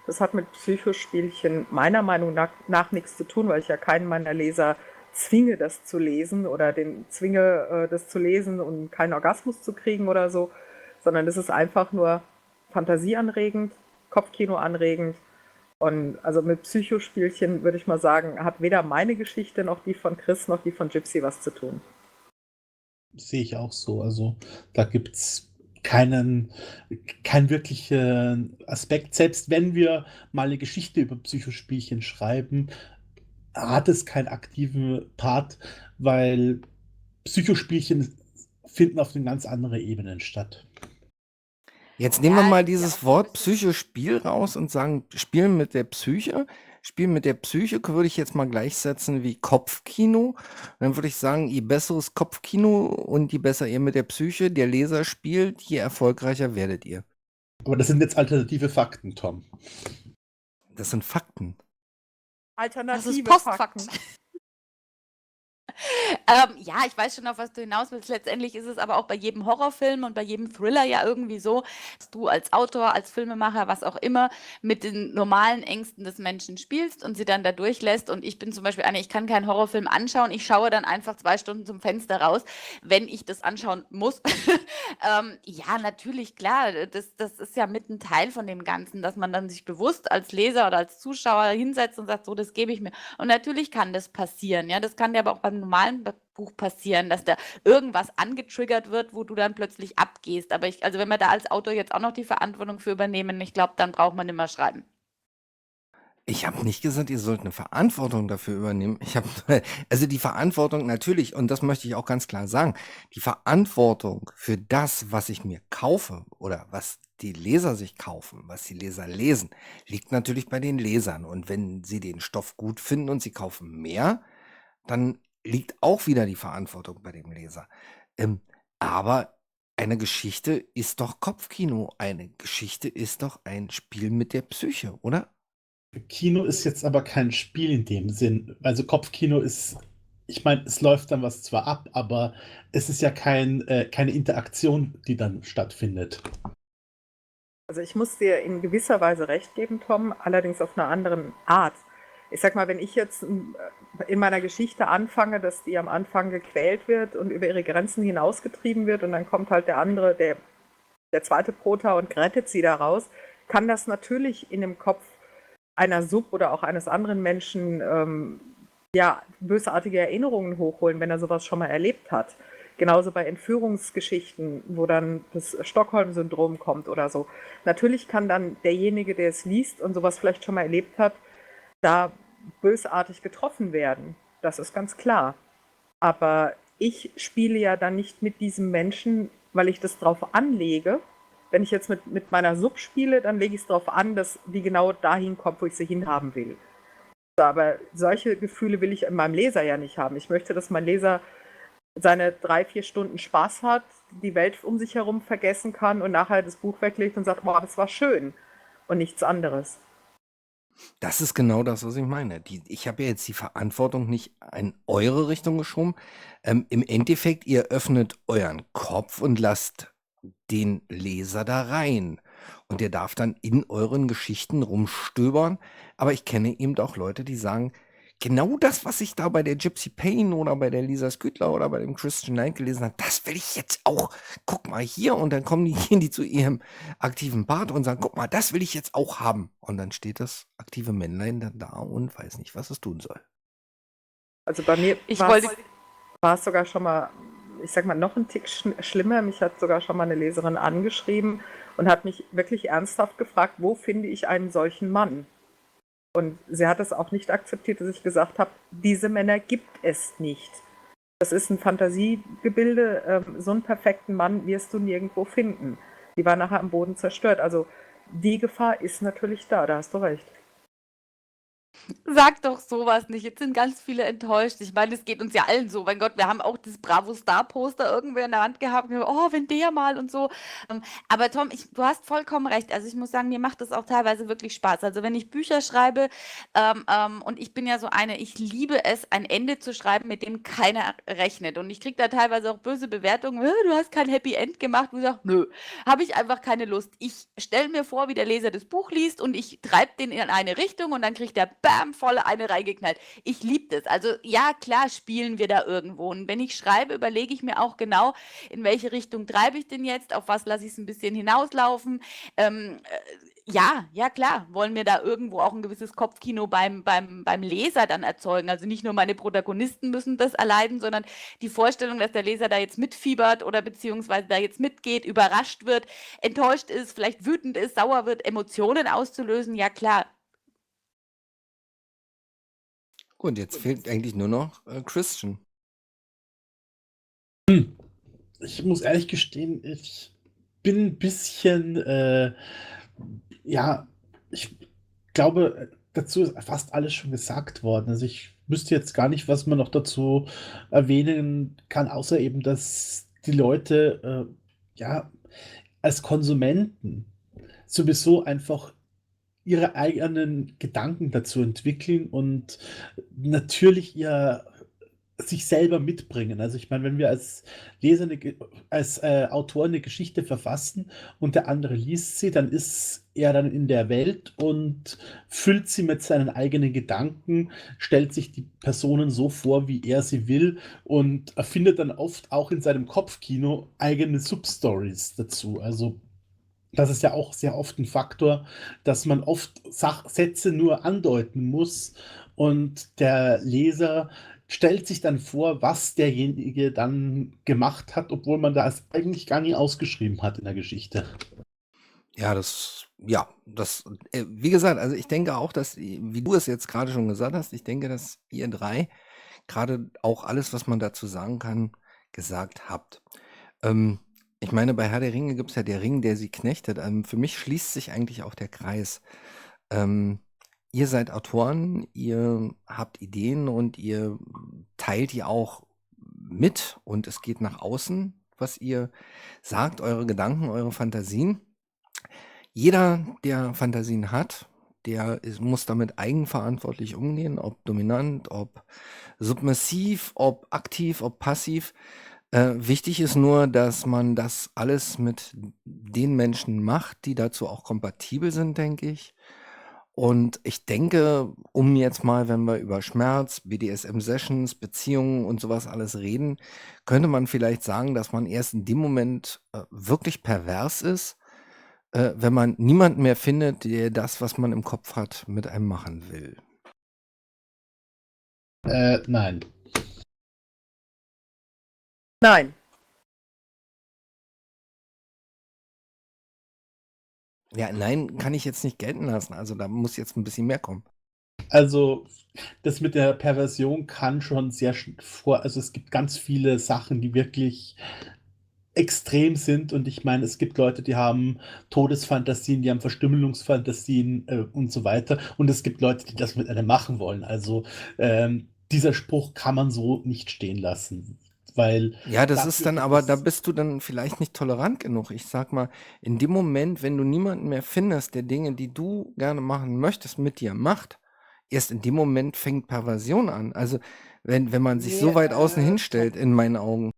D: Das hat mit Psychospielchen meiner Meinung nach nichts zu tun, weil ich ja keinen meiner Leser zwinge, das zu lesen oder den zwinge, das zu lesen und keinen Orgasmus zu kriegen oder so, sondern es ist einfach nur fantasieanregend, Kopfkino anregend. Und also mit Psychospielchen würde ich mal sagen, hat weder meine Geschichte noch die von Chris noch die von Gypsy was zu tun.
C: Sehe ich auch so. Also da gibt es keinen wirklichen Aspekt. Selbst wenn wir mal eine Geschichte über Psychospielchen schreiben, hat es keinen aktiven Part, weil Psychospielchen finden auf den ganz anderen Ebenen statt.
B: Jetzt nehmen wir
A: Ja,
B: mal
A: es ist ja
B: dieses
A: auch so ein
B: Wort
A: bisschen.
B: Psychospiel raus und sagen, spielen mit der Psyche. Spielen mit der Psyche würde ich jetzt mal gleichsetzen wie Kopfkino. Dann würde ich sagen, je besseres Kopfkino und je besser ihr mit der Psyche der Leser spielt, je erfolgreicher werdet ihr.
C: Aber das sind jetzt alternative Fakten, Tom.
B: Das sind Fakten.
A: Das ist
D: Alternative
A: Postfakt.
D: Fakten.
A: Ja, ich weiß schon, auf was du hinaus willst. Letztendlich ist es aber auch bei jedem Horrorfilm und bei jedem Thriller ja irgendwie so, dass du als Autor, als Filmemacher, was auch immer, mit den normalen Ängsten des Menschen spielst und sie dann da durchlässt. Und ich bin zum Beispiel eine, ich kann keinen Horrorfilm anschauen. Ich schaue dann einfach 2 Stunden zum Fenster raus, wenn ich das anschauen muss. Ja, natürlich, klar. Das ist ja mit ein Teil von dem Ganzen, dass man dann sich bewusst als Leser oder als Zuschauer hinsetzt und sagt, so, das gebe ich mir. Und natürlich kann das passieren, ja. Das kann dir aber auch beim normalen Buch passieren, dass da irgendwas angetriggert wird, wo du dann plötzlich abgehst. Aber also wenn wir da als Autor jetzt auch noch die Verantwortung für übernehmen, ich glaube, dann braucht man immer schreiben.
B: Ich habe nicht gesagt, ihr sollt eine Verantwortung dafür übernehmen. Ich habe also die Verantwortung natürlich, und das möchte ich auch ganz klar sagen, die Verantwortung für das, was ich mir kaufe oder was die Leser sich kaufen, was die Leser lesen, liegt natürlich bei den Lesern. Und wenn sie den Stoff gut finden und sie kaufen mehr, dann liegt auch wieder die Verantwortung bei dem Leser. Aber eine Geschichte ist doch Kopfkino. Eine Geschichte ist doch ein Spiel mit der Psyche, oder?
C: Kino ist jetzt aber kein Spiel in dem Sinn. Also Kopfkino ist, ich meine, es läuft dann was zwar ab, aber es ist ja keine Interaktion, die dann stattfindet.
D: Also ich muss dir in gewisser Weise recht geben, Tom, allerdings auf einer anderen Art. Ich sag mal, wenn ich jetzt in meiner Geschichte anfange, dass die am Anfang gequält wird und über ihre Grenzen hinausgetrieben wird und dann kommt halt der andere, der zweite Prota und rettet sie da raus, kann das natürlich in dem Kopf einer Sub oder auch eines anderen Menschen ja, bösartige Erinnerungen hochholen, wenn er sowas schon mal erlebt hat. Genauso bei Entführungsgeschichten, wo dann das Stockholm-Syndrom kommt oder so. Natürlich kann dann derjenige, der es liest und sowas vielleicht schon mal erlebt hat, da bösartig getroffen werden. Das ist ganz klar. Aber ich spiele ja dann nicht mit diesem Menschen, weil ich das drauf anlege. Wenn ich jetzt mit meiner Sub spiele, dann lege ich es darauf an, dass die genau dahin kommt, wo ich sie hinhaben will. Aber solche Gefühle will ich in meinem Leser ja nicht haben. Ich möchte, dass mein Leser seine 3-4 Stunden Spaß hat, die Welt um sich herum vergessen kann und nachher das Buch weglegt und sagt, boah, das war schön und nichts anderes.
B: Das ist genau das, was ich meine. Ich habe ja jetzt die Verantwortung nicht in eure Richtung geschoben. Im Endeffekt, ihr öffnet euren Kopf und lasst den Leser da rein. Und der darf dann in euren Geschichten rumstöbern. Aber ich kenne eben auch Leute, die sagen, genau das, was ich da bei der Gypsy Payne oder bei der Lisa Skyttler oder bei dem Christian Knight gelesen habe, das will ich jetzt auch. Guck mal hier. Und dann gehen die zu ihrem aktiven Part und sagen, guck mal, das will ich jetzt auch haben. Und dann steht das aktive Männlein dann da und weiß nicht, was es tun soll.
D: Also bei mir war es sogar schon mal, ich sag mal, noch ein Tick schlimmer. Mich hat sogar schon mal eine Leserin angeschrieben und hat mich wirklich ernsthaft gefragt, wo finde ich einen solchen Mann? Und sie hat es auch nicht akzeptiert, dass ich gesagt habe, diese Männer gibt es nicht. Das ist ein Fantasiegebilde, so einen perfekten Mann wirst du nirgendwo finden. Die war nachher am Boden zerstört. Also die Gefahr ist natürlich da hast du recht.
A: Sag doch sowas nicht. Jetzt sind ganz viele enttäuscht. Ich meine, es geht uns ja allen so. Mein Gott, wir haben auch das Bravo Star Poster irgendwo in der Wand gehabt. Und wir, oh, wenn der mal und so. Aber Tom, du hast vollkommen recht. Also ich muss sagen, mir macht das auch teilweise wirklich Spaß. Also wenn ich Bücher schreibe und ich bin ja so eine, ich liebe es, ein Ende zu schreiben, mit dem keiner rechnet. Und ich kriege da teilweise auch böse Bewertungen. Du hast kein Happy End gemacht. Und ich sage, nö, habe ich einfach keine Lust. Ich stelle mir vor, wie der Leser das Buch liest und ich treibe den in eine Richtung und dann kriegt der bam, volle eine reingeknallt. Ich liebe das. Also ja, klar spielen wir da irgendwo. Und wenn ich schreibe, überlege ich mir auch genau, in welche Richtung treibe ich denn jetzt, auf was lasse ich es ein bisschen hinauslaufen. Ja, klar, wollen wir da irgendwo auch ein gewisses Kopfkino beim Leser dann erzeugen. Also nicht nur meine Protagonisten müssen das erleiden, sondern die Vorstellung, dass der Leser da jetzt mitfiebert oder beziehungsweise da jetzt mitgeht, überrascht wird, enttäuscht ist, vielleicht wütend ist, sauer wird, Emotionen auszulösen, ja klar.
B: Gut, jetzt fehlt eigentlich nur noch Christian.
C: Ich muss ehrlich gestehen, ich bin ein bisschen, ja, ich glaube, dazu ist fast alles schon gesagt worden. Also ich wüsste jetzt gar nicht, was man noch dazu erwähnen kann, außer eben, dass die Leute, ja, als Konsumenten sowieso einfach ihre eigenen Gedanken dazu entwickeln und natürlich ihr sich selber mitbringen. Also ich meine, wenn wir als Leser, als Autor eine Geschichte verfassen und der andere liest sie, dann ist er dann in der Welt und füllt sie mit seinen eigenen Gedanken, stellt sich die Personen so vor, wie er sie will und erfindet dann oft auch in seinem Kopfkino eigene Substories dazu. Also das ist ja auch sehr oft ein Faktor, dass man oft Sätze nur andeuten muss und der Leser stellt sich dann vor, was derjenige dann gemacht hat, obwohl man das eigentlich gar nie ausgeschrieben hat in der Geschichte.
B: Wie gesagt, also ich denke auch, dass, wie du es jetzt gerade schon gesagt hast, ich denke, dass ihr drei gerade auch alles, was man dazu sagen kann, gesagt habt. Ich meine, bei Herr der Ringe gibt es ja der Ring, der sie knechtet. Für mich schließt sich eigentlich auch der Kreis. Ihr seid Autoren, ihr habt Ideen und ihr teilt die auch mit und es geht nach außen, was ihr sagt, eure Gedanken, eure Fantasien. Jeder, der Fantasien hat, muss damit eigenverantwortlich umgehen, ob dominant, ob submissiv, ob aktiv, ob passiv. Wichtig ist nur, dass man das alles mit den Menschen macht, die dazu auch kompatibel sind, denke ich. Und ich denke, um jetzt mal, wenn wir über Schmerz, BDSM-Sessions, Beziehungen und sowas alles reden, könnte man vielleicht sagen, dass man erst in dem Moment wirklich pervers ist, wenn man niemanden mehr findet, der das, was man im Kopf hat, mit einem machen will.
C: Nein.
D: Nein.
B: Ja, nein, kann ich jetzt nicht gelten lassen. Also da muss jetzt ein bisschen mehr kommen.
C: Also das mit der Perversion kann schon also es gibt ganz viele Sachen, die wirklich extrem sind und ich meine, es gibt Leute, die haben Todesfantasien, die haben Verstümmelungsfantasien und so weiter und es gibt Leute, die das mit einem machen wollen. Also dieser Spruch kann man so nicht stehen lassen, weil
B: Ja, das ist
C: dafür
B: dann
C: gibt
B: aber, da
C: es
B: bist du dann vielleicht nicht tolerant genug. Ich sag mal, in dem Moment, wenn du niemanden mehr findest, der Dinge, die du gerne machen möchtest, mit dir macht, erst in dem Moment fängt Perversion an. Also wenn man sich so weit außen hinstellt, in meinen Augen.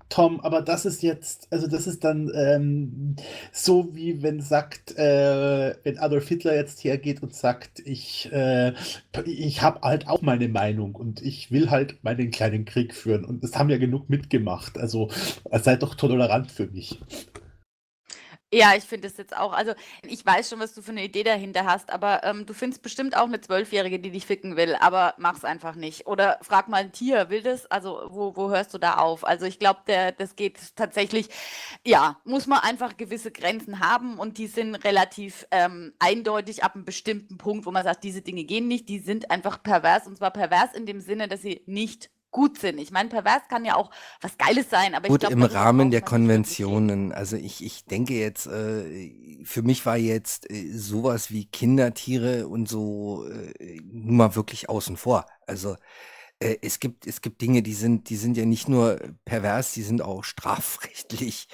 C: Tom, aber das ist jetzt, also das ist dann so wie wenn Adolf Hitler jetzt hergeht und sagt, ich habe halt auch meine Meinung und ich will halt meinen kleinen Krieg führen und das haben ja genug mitgemacht. Also seid doch tolerant für mich.
A: Ja, ich finde es jetzt auch. Also, ich weiß schon, was du für eine Idee dahinter hast, aber du findest bestimmt auch eine Zwölfjährige, die dich ficken will, aber mach's einfach nicht. Oder frag mal ein Tier, will das? Also, wo hörst du da auf? Also, ich glaube, das geht tatsächlich, ja, muss man einfach gewisse Grenzen haben und die sind relativ eindeutig ab einem bestimmten Punkt, wo man sagt, diese Dinge gehen nicht, die sind einfach pervers und zwar pervers in dem Sinne, dass sie nicht gut sind. Ich meine, pervers kann ja auch was Geiles sein, aber ich
B: Gut,
A: glaube,
B: im
A: darüber
B: Rahmen der
A: braucht man nicht wirklich reden.
B: Konventionen. Also ich denke jetzt, für mich war jetzt sowas wie Kindertiere und so nun mal wirklich außen vor. Also es gibt Dinge, die sind ja nicht nur pervers, die sind auch strafrechtlich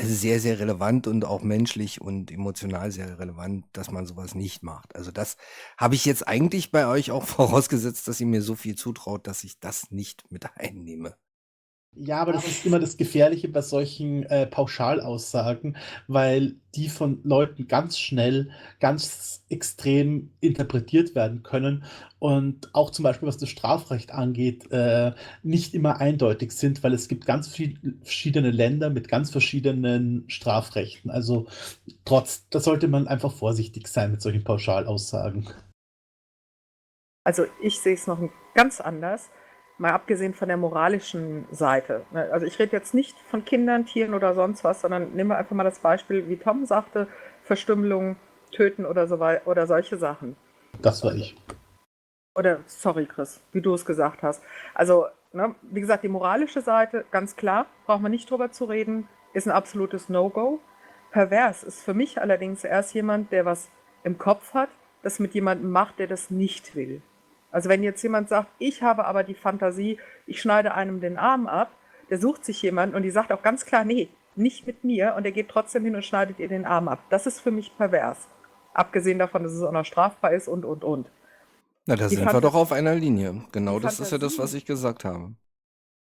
B: sehr, sehr relevant und auch menschlich und emotional sehr relevant, dass man sowas nicht macht. Also das habe ich jetzt eigentlich bei euch auch vorausgesetzt, dass ihr mir so viel zutraut, dass ich das nicht mit einnehme.
C: Ja, aber das ist immer das Gefährliche bei solchen Pauschalaussagen, weil die von Leuten ganz schnell, ganz extrem interpretiert werden können und auch zum Beispiel, was das Strafrecht angeht, nicht immer eindeutig sind, weil es gibt ganz verschiedene Länder mit ganz verschiedenen Strafrechten. Also da sollte man einfach vorsichtig sein mit solchen Pauschalaussagen.
D: Also ich sehe es noch ganz anders, mal abgesehen von der moralischen Seite. Also ich rede jetzt nicht von Kindern, Tieren oder sonst was, sondern nehmen wir einfach mal das Beispiel, wie Tom sagte, Verstümmelung, Töten oder so weiter oder solche Sachen.
C: Das war ich.
D: Oder, sorry Chris, wie du es gesagt hast. Also, ne, wie gesagt, die moralische Seite, ganz klar, braucht man nicht drüber zu reden, ist ein absolutes No-Go. Pervers ist für mich allerdings erst jemand, der was im Kopf hat, das mit jemandem macht, der das nicht will. Also wenn jetzt jemand sagt, ich habe aber die Fantasie, ich schneide einem den Arm ab, der sucht sich jemanden und die sagt auch ganz klar, nee, nicht mit mir und der geht trotzdem hin und schneidet ihr den Arm ab. Das ist für mich pervers. Abgesehen davon, dass es auch noch strafbar ist und.
B: Na, da
D: Die
B: sind wir
D: Fanta
B: doch auf einer Linie. Genau
D: die
B: das ist ja das, was
D: Fantasien,
B: ich gesagt habe.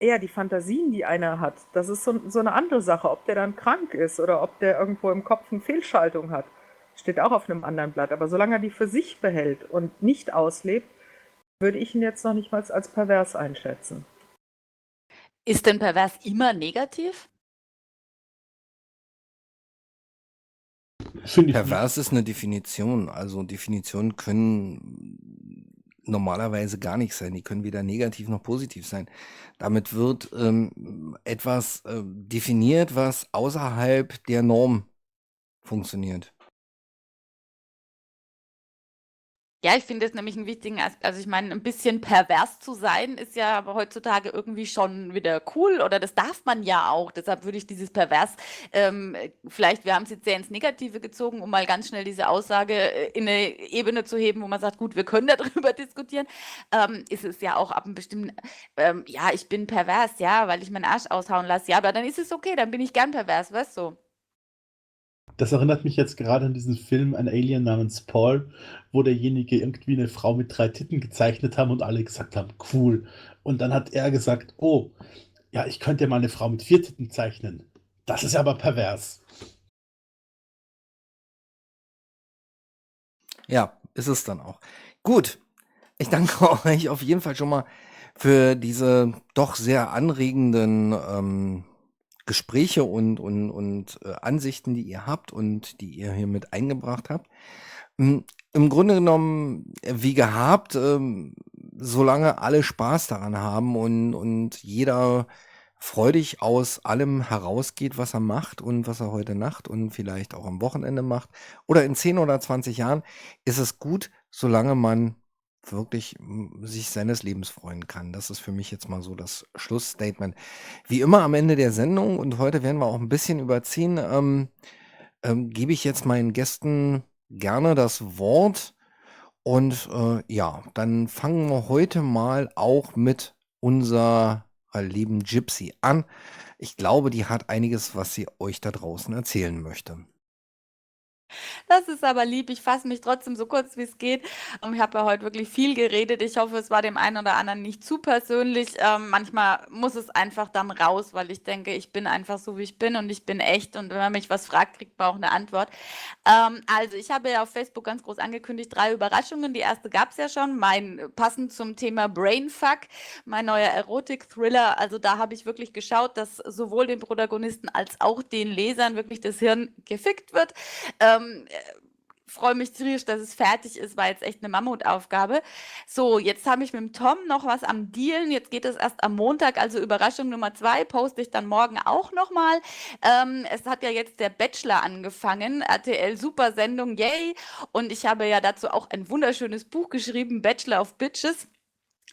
D: ja, die Fantasien, die einer hat, das ist so eine andere Sache. Ob der dann krank ist oder ob der irgendwo im Kopf eine Fehlschaltung hat, steht auch auf einem anderen Blatt. Aber solange er die für sich behält und nicht auslebt, würde ich ihn jetzt noch nicht mal als pervers einschätzen.
A: Ist denn pervers immer negativ?
C: Finde ich nicht.
B: Pervers ist eine Definition. Also Definitionen können normalerweise gar nicht sein. Die können weder negativ noch positiv sein. Damit wird etwas definiert, was außerhalb der Norm funktioniert.
A: Ja, ich finde es nämlich einen wichtigen Aspekt. Also ich meine, ein bisschen pervers zu sein, ist ja aber heutzutage irgendwie schon wieder cool oder das darf man ja auch. Deshalb würde ich dieses pervers, vielleicht, wir haben es jetzt sehr ins Negative gezogen, um mal ganz schnell diese Aussage in eine Ebene zu heben, wo man sagt, gut, wir können darüber diskutieren. Ist es ja auch ab einem bestimmten, ja, ich bin pervers, ja, weil ich meinen Arsch aushauen lasse. Ja, aber dann ist es okay, dann bin ich gern pervers, weißt du?
C: Das erinnert mich jetzt gerade an diesen Film Ein Alien namens Paul, wo derjenige irgendwie eine Frau mit 3 Titten gezeichnet haben und alle gesagt haben, cool. Und dann hat er gesagt, oh, ja, ich könnte ja mal eine Frau mit 4 Titten zeichnen. Das ist aber pervers.
B: Ja, ist es dann auch. Gut, ich danke euch auf jeden Fall schon mal für diese doch sehr anregenden Gespräche und Ansichten, die ihr habt und die ihr hier mit eingebracht habt. Im Grunde genommen, wie gehabt, solange alle Spaß daran haben und jeder freudig aus allem herausgeht, was er macht und was er heute Nacht und vielleicht auch am Wochenende macht oder in 10 oder 20 Jahren, ist es gut, solange man wirklich sich seines Lebens freuen kann. Das ist für mich jetzt mal so das Schlussstatement. Wie immer am Ende der Sendung, und heute werden wir auch ein bisschen überziehen, gebe ich jetzt meinen Gästen gerne das Wort. Und ja, dann fangen wir heute mal auch mit unserer lieben Gypsy an. Ich glaube, die hat einiges, was sie euch da draußen erzählen möchte.
A: Das ist aber lieb. Ich fasse mich trotzdem so kurz, wie es geht. Ich habe ja heute wirklich viel geredet. Ich hoffe, es war dem einen oder anderen nicht zu persönlich. Manchmal muss es einfach dann raus, weil ich denke, ich bin einfach so, wie ich bin und ich bin echt. Und wenn man mich was fragt, kriegt man auch eine Antwort. Also ich habe ja auf Facebook ganz groß angekündigt, 3 Überraschungen. Die erste gab es ja schon. Passend zum Thema Brainfuck, mein neuer Erotik-Thriller. Also da habe ich wirklich geschaut, dass sowohl den Protagonisten als auch den Lesern wirklich das Hirn gefickt wird. Freue mich tierisch, dass es fertig ist, war jetzt echt eine Mammutaufgabe. So, jetzt habe ich mit dem Tom noch was am Dealen. Jetzt geht es erst am Montag, also Überraschung Nummer 2, poste ich dann morgen auch nochmal. Es hat ja jetzt der Bachelor angefangen, RTL Super Sendung, yay! Und ich habe ja dazu auch ein wunderschönes Buch geschrieben, Bachelor of Bitches.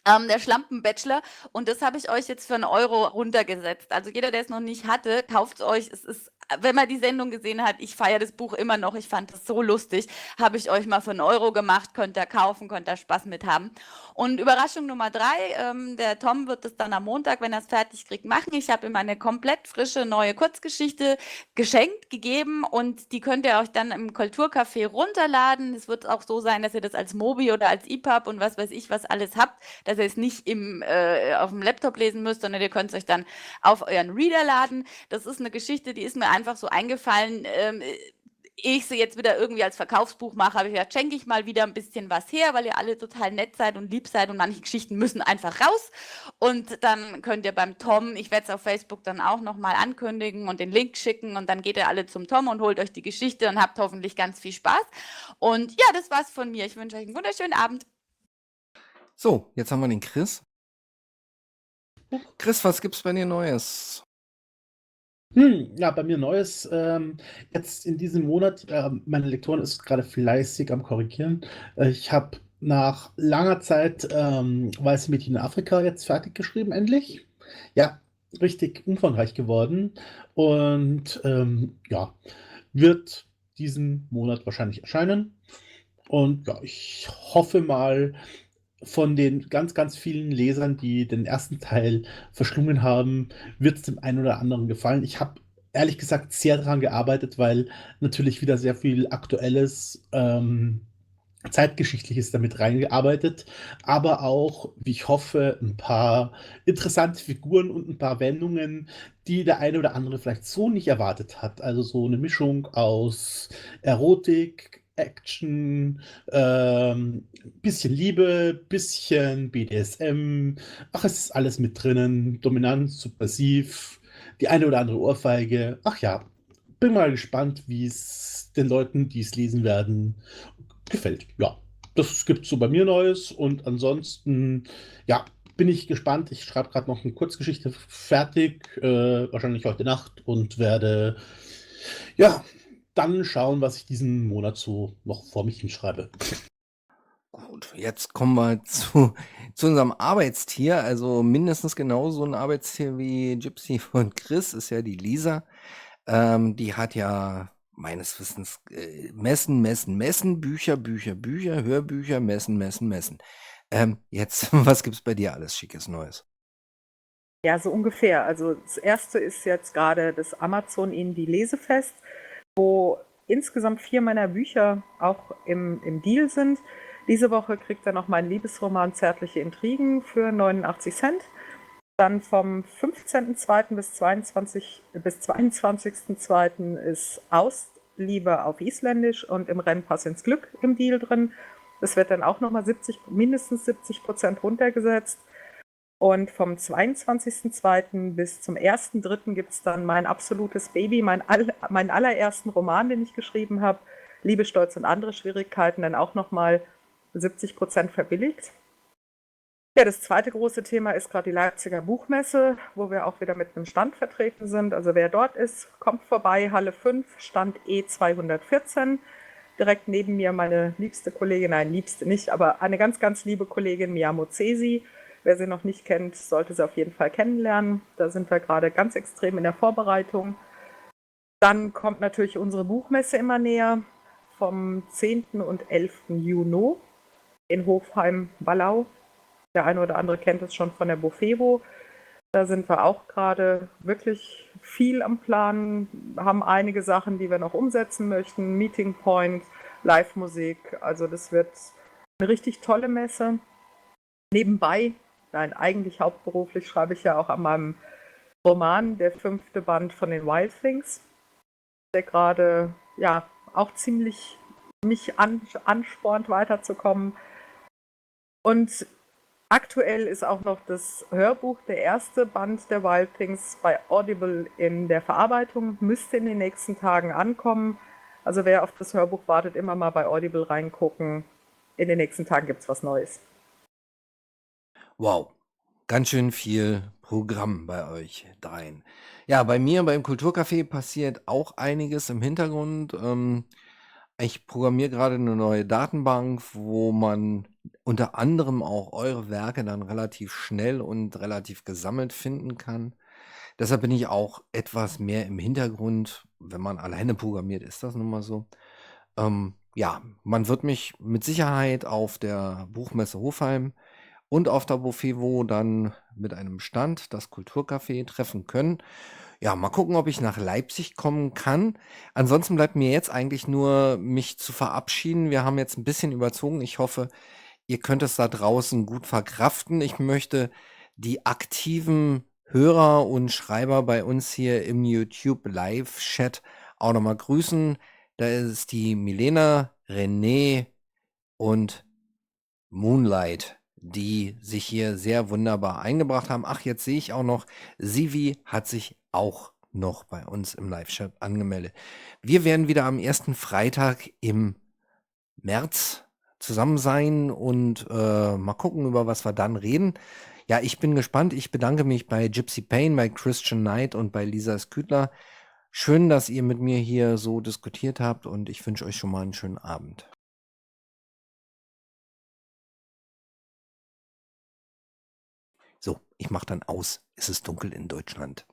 A: Der Schlampen-Bachelor. Und das habe ich euch jetzt für 1 € runtergesetzt. Also jeder, der es noch nicht hatte, kauft es euch. Es ist, wenn man die Sendung gesehen hat, ich feiere das Buch immer noch. Ich fand es so lustig. Habe ich euch mal für 1 € gemacht. Könnt ihr kaufen, könnt ihr Spaß mit haben. Und Überraschung Nummer 3, der Tom wird es dann am Montag, wenn er es fertig kriegt, machen. Ich habe ihm eine komplett frische neue Kurzgeschichte geschenkt, gegeben und die könnt ihr euch dann im Kulturcafé runterladen. Es wird auch so sein, dass ihr das als Mobi oder als EPUB und was weiß ich was alles habt, dass ihr es nicht auf dem Laptop lesen müsst, sondern ihr könnt es euch dann auf euren Reader laden. Das ist eine Geschichte, die ist mir einfach so eingefallen. Ich sie jetzt wieder irgendwie als Verkaufsbuch mache, habe ich gedacht, schenke ich mal wieder ein bisschen was her, weil ihr alle total nett seid und lieb seid und manche Geschichten müssen einfach raus. Und dann könnt ihr beim Tom, ich werde es auf Facebook dann auch nochmal ankündigen und den Link schicken und dann geht ihr alle zum Tom und holt euch die Geschichte und habt hoffentlich ganz viel Spaß. Und ja, das war's von mir. Ich wünsche euch einen wunderschönen Abend.
B: So, jetzt haben wir den Chris. Chris, was gibt's bei dir Neues?
C: Ja, bei mir Neues. Jetzt in diesem Monat, meine Lektorin ist gerade fleißig am Korrigieren. Ich habe nach langer Zeit Weiße Mädchen in Afrika jetzt fertig geschrieben, endlich. Ja, richtig umfangreich geworden. Und ja, wird diesen Monat wahrscheinlich erscheinen. Und ja, ich hoffe mal, von den ganz, ganz vielen Lesern, die den ersten Teil verschlungen haben, wird es dem einen oder anderen gefallen. Ich habe ehrlich gesagt sehr daran gearbeitet, weil natürlich wieder sehr viel Aktuelles Zeitgeschichtliches damit reingearbeitet, aber auch, wie ich hoffe, ein paar interessante Figuren und ein paar Wendungen, die der eine oder andere vielleicht so nicht erwartet hat. Also so eine Mischung aus Erotik, Action, bisschen Liebe, bisschen BDSM. Ach, es ist alles mit drinnen. Dominant, subversiv, die eine oder andere Ohrfeige. Ach ja, bin mal gespannt, wie es den Leuten, die es lesen werden, gefällt. Ja, das gibt so bei mir Neues und ansonsten, ja, bin ich gespannt. Ich schreibe gerade noch eine Kurzgeschichte fertig, wahrscheinlich heute Nacht und werde, ja, dann schauen, was ich diesen Monat so noch vor mich hinschreibe.
B: Gut, jetzt kommen wir zu unserem Arbeitstier. Also mindestens genauso ein Arbeitstier wie Gypsy von Chris ist ja die Lisa. Die hat ja meines Wissens Messen, Messen, Messen, Bücher, Bücher, Bücher, Hörbücher, Messen, Messen, Messen. Jetzt, was gibt's bei dir alles Schickes Neues?
D: Ja, so ungefähr. Also das erste ist jetzt gerade das Amazon Indie Lesefest, wo insgesamt 4 meiner Bücher auch im Deal sind. Diese Woche kriegt er noch meinen Liebesroman Zärtliche Intrigen für 89 Cent. Dann vom 15.02. bis 22.02. ist Ausliebe auf Isländisch und im Rennpass ins Glück im Deal drin. Das wird dann auch nochmal mindestens 70% runtergesetzt. Und vom 22.02. bis zum 1.03. gibt es dann mein absolutes Baby, meinen allerersten Roman, den ich geschrieben habe, Liebe, Stolz und andere Schwierigkeiten, dann auch nochmal 70% verbilligt. Ja, das zweite große Thema ist gerade die Leipziger Buchmesse, wo wir auch wieder mit einem Stand vertreten sind. Also wer dort ist, kommt vorbei, Halle 5, Stand E214. Direkt neben mir meine liebste Kollegin, nein, liebste nicht, aber eine ganz, ganz liebe Kollegin, Mia Mozesi. Wer sie noch nicht kennt, sollte sie auf jeden Fall kennenlernen. Da sind wir gerade ganz extrem in der Vorbereitung. Dann kommt natürlich unsere Buchmesse immer näher, vom 10. und 11. Juni in Hofheim-Wallau. Der eine oder andere kennt es schon von der Bofevo. Da sind wir auch gerade wirklich viel am Planen, haben einige Sachen, die wir noch umsetzen möchten. Meeting Point, Live-Musik. Also das wird eine richtig tolle Messe. Nebenbei, nein, eigentlich hauptberuflich schreibe ich ja auch an meinem Roman, der 5. Band von den Wild Things, der gerade ja auch ziemlich mich anspornt, weiterzukommen. Und aktuell ist auch noch das Hörbuch, der erste Band der Wild Things, bei Audible in der Verarbeitung, müsste in den nächsten Tagen ankommen. Also wer auf das Hörbuch wartet, immer mal bei Audible reingucken. In den nächsten Tagen gibt es was Neues.
B: Wow, ganz schön viel Programm bei euch dreien. Ja, bei mir beim Kulturcafé passiert auch einiges im Hintergrund. Ich programmiere gerade eine neue Datenbank, wo man unter anderem auch eure Werke dann relativ schnell und relativ gesammelt finden kann. Deshalb bin ich auch etwas mehr im Hintergrund. Wenn man alleine programmiert, ist das nun mal so. Ja, man wird mich mit Sicherheit auf der Buchmesse Hofheim und auf der Bofevo dann mit einem Stand, das Kulturcafé, treffen können. Ja, mal gucken, ob ich nach Leipzig kommen kann. Ansonsten bleibt mir jetzt eigentlich nur, mich zu verabschieden. Wir haben jetzt ein bisschen überzogen. Ich hoffe, ihr könnt es da draußen gut verkraften. Ich möchte die aktiven Hörer und Schreiber bei uns hier im YouTube Live-Chat auch nochmal grüßen. Da ist die Milena, René und Moonlight, die sich hier sehr wunderbar eingebracht haben. Ach, jetzt sehe ich auch noch, Sivi hat sich auch noch bei uns im Live-Chat angemeldet. Wir werden wieder am ersten Freitag im März zusammen sein und mal gucken, über was wir dann reden. Ja, ich bin gespannt. Ich bedanke mich bei Gypsy Payne, bei Christian Knight und bei Lisa Skütler. Schön, dass ihr mit mir hier so diskutiert habt und ich wünsche euch schon mal einen schönen Abend. So, ich mache dann aus. Es ist dunkel in Deutschland.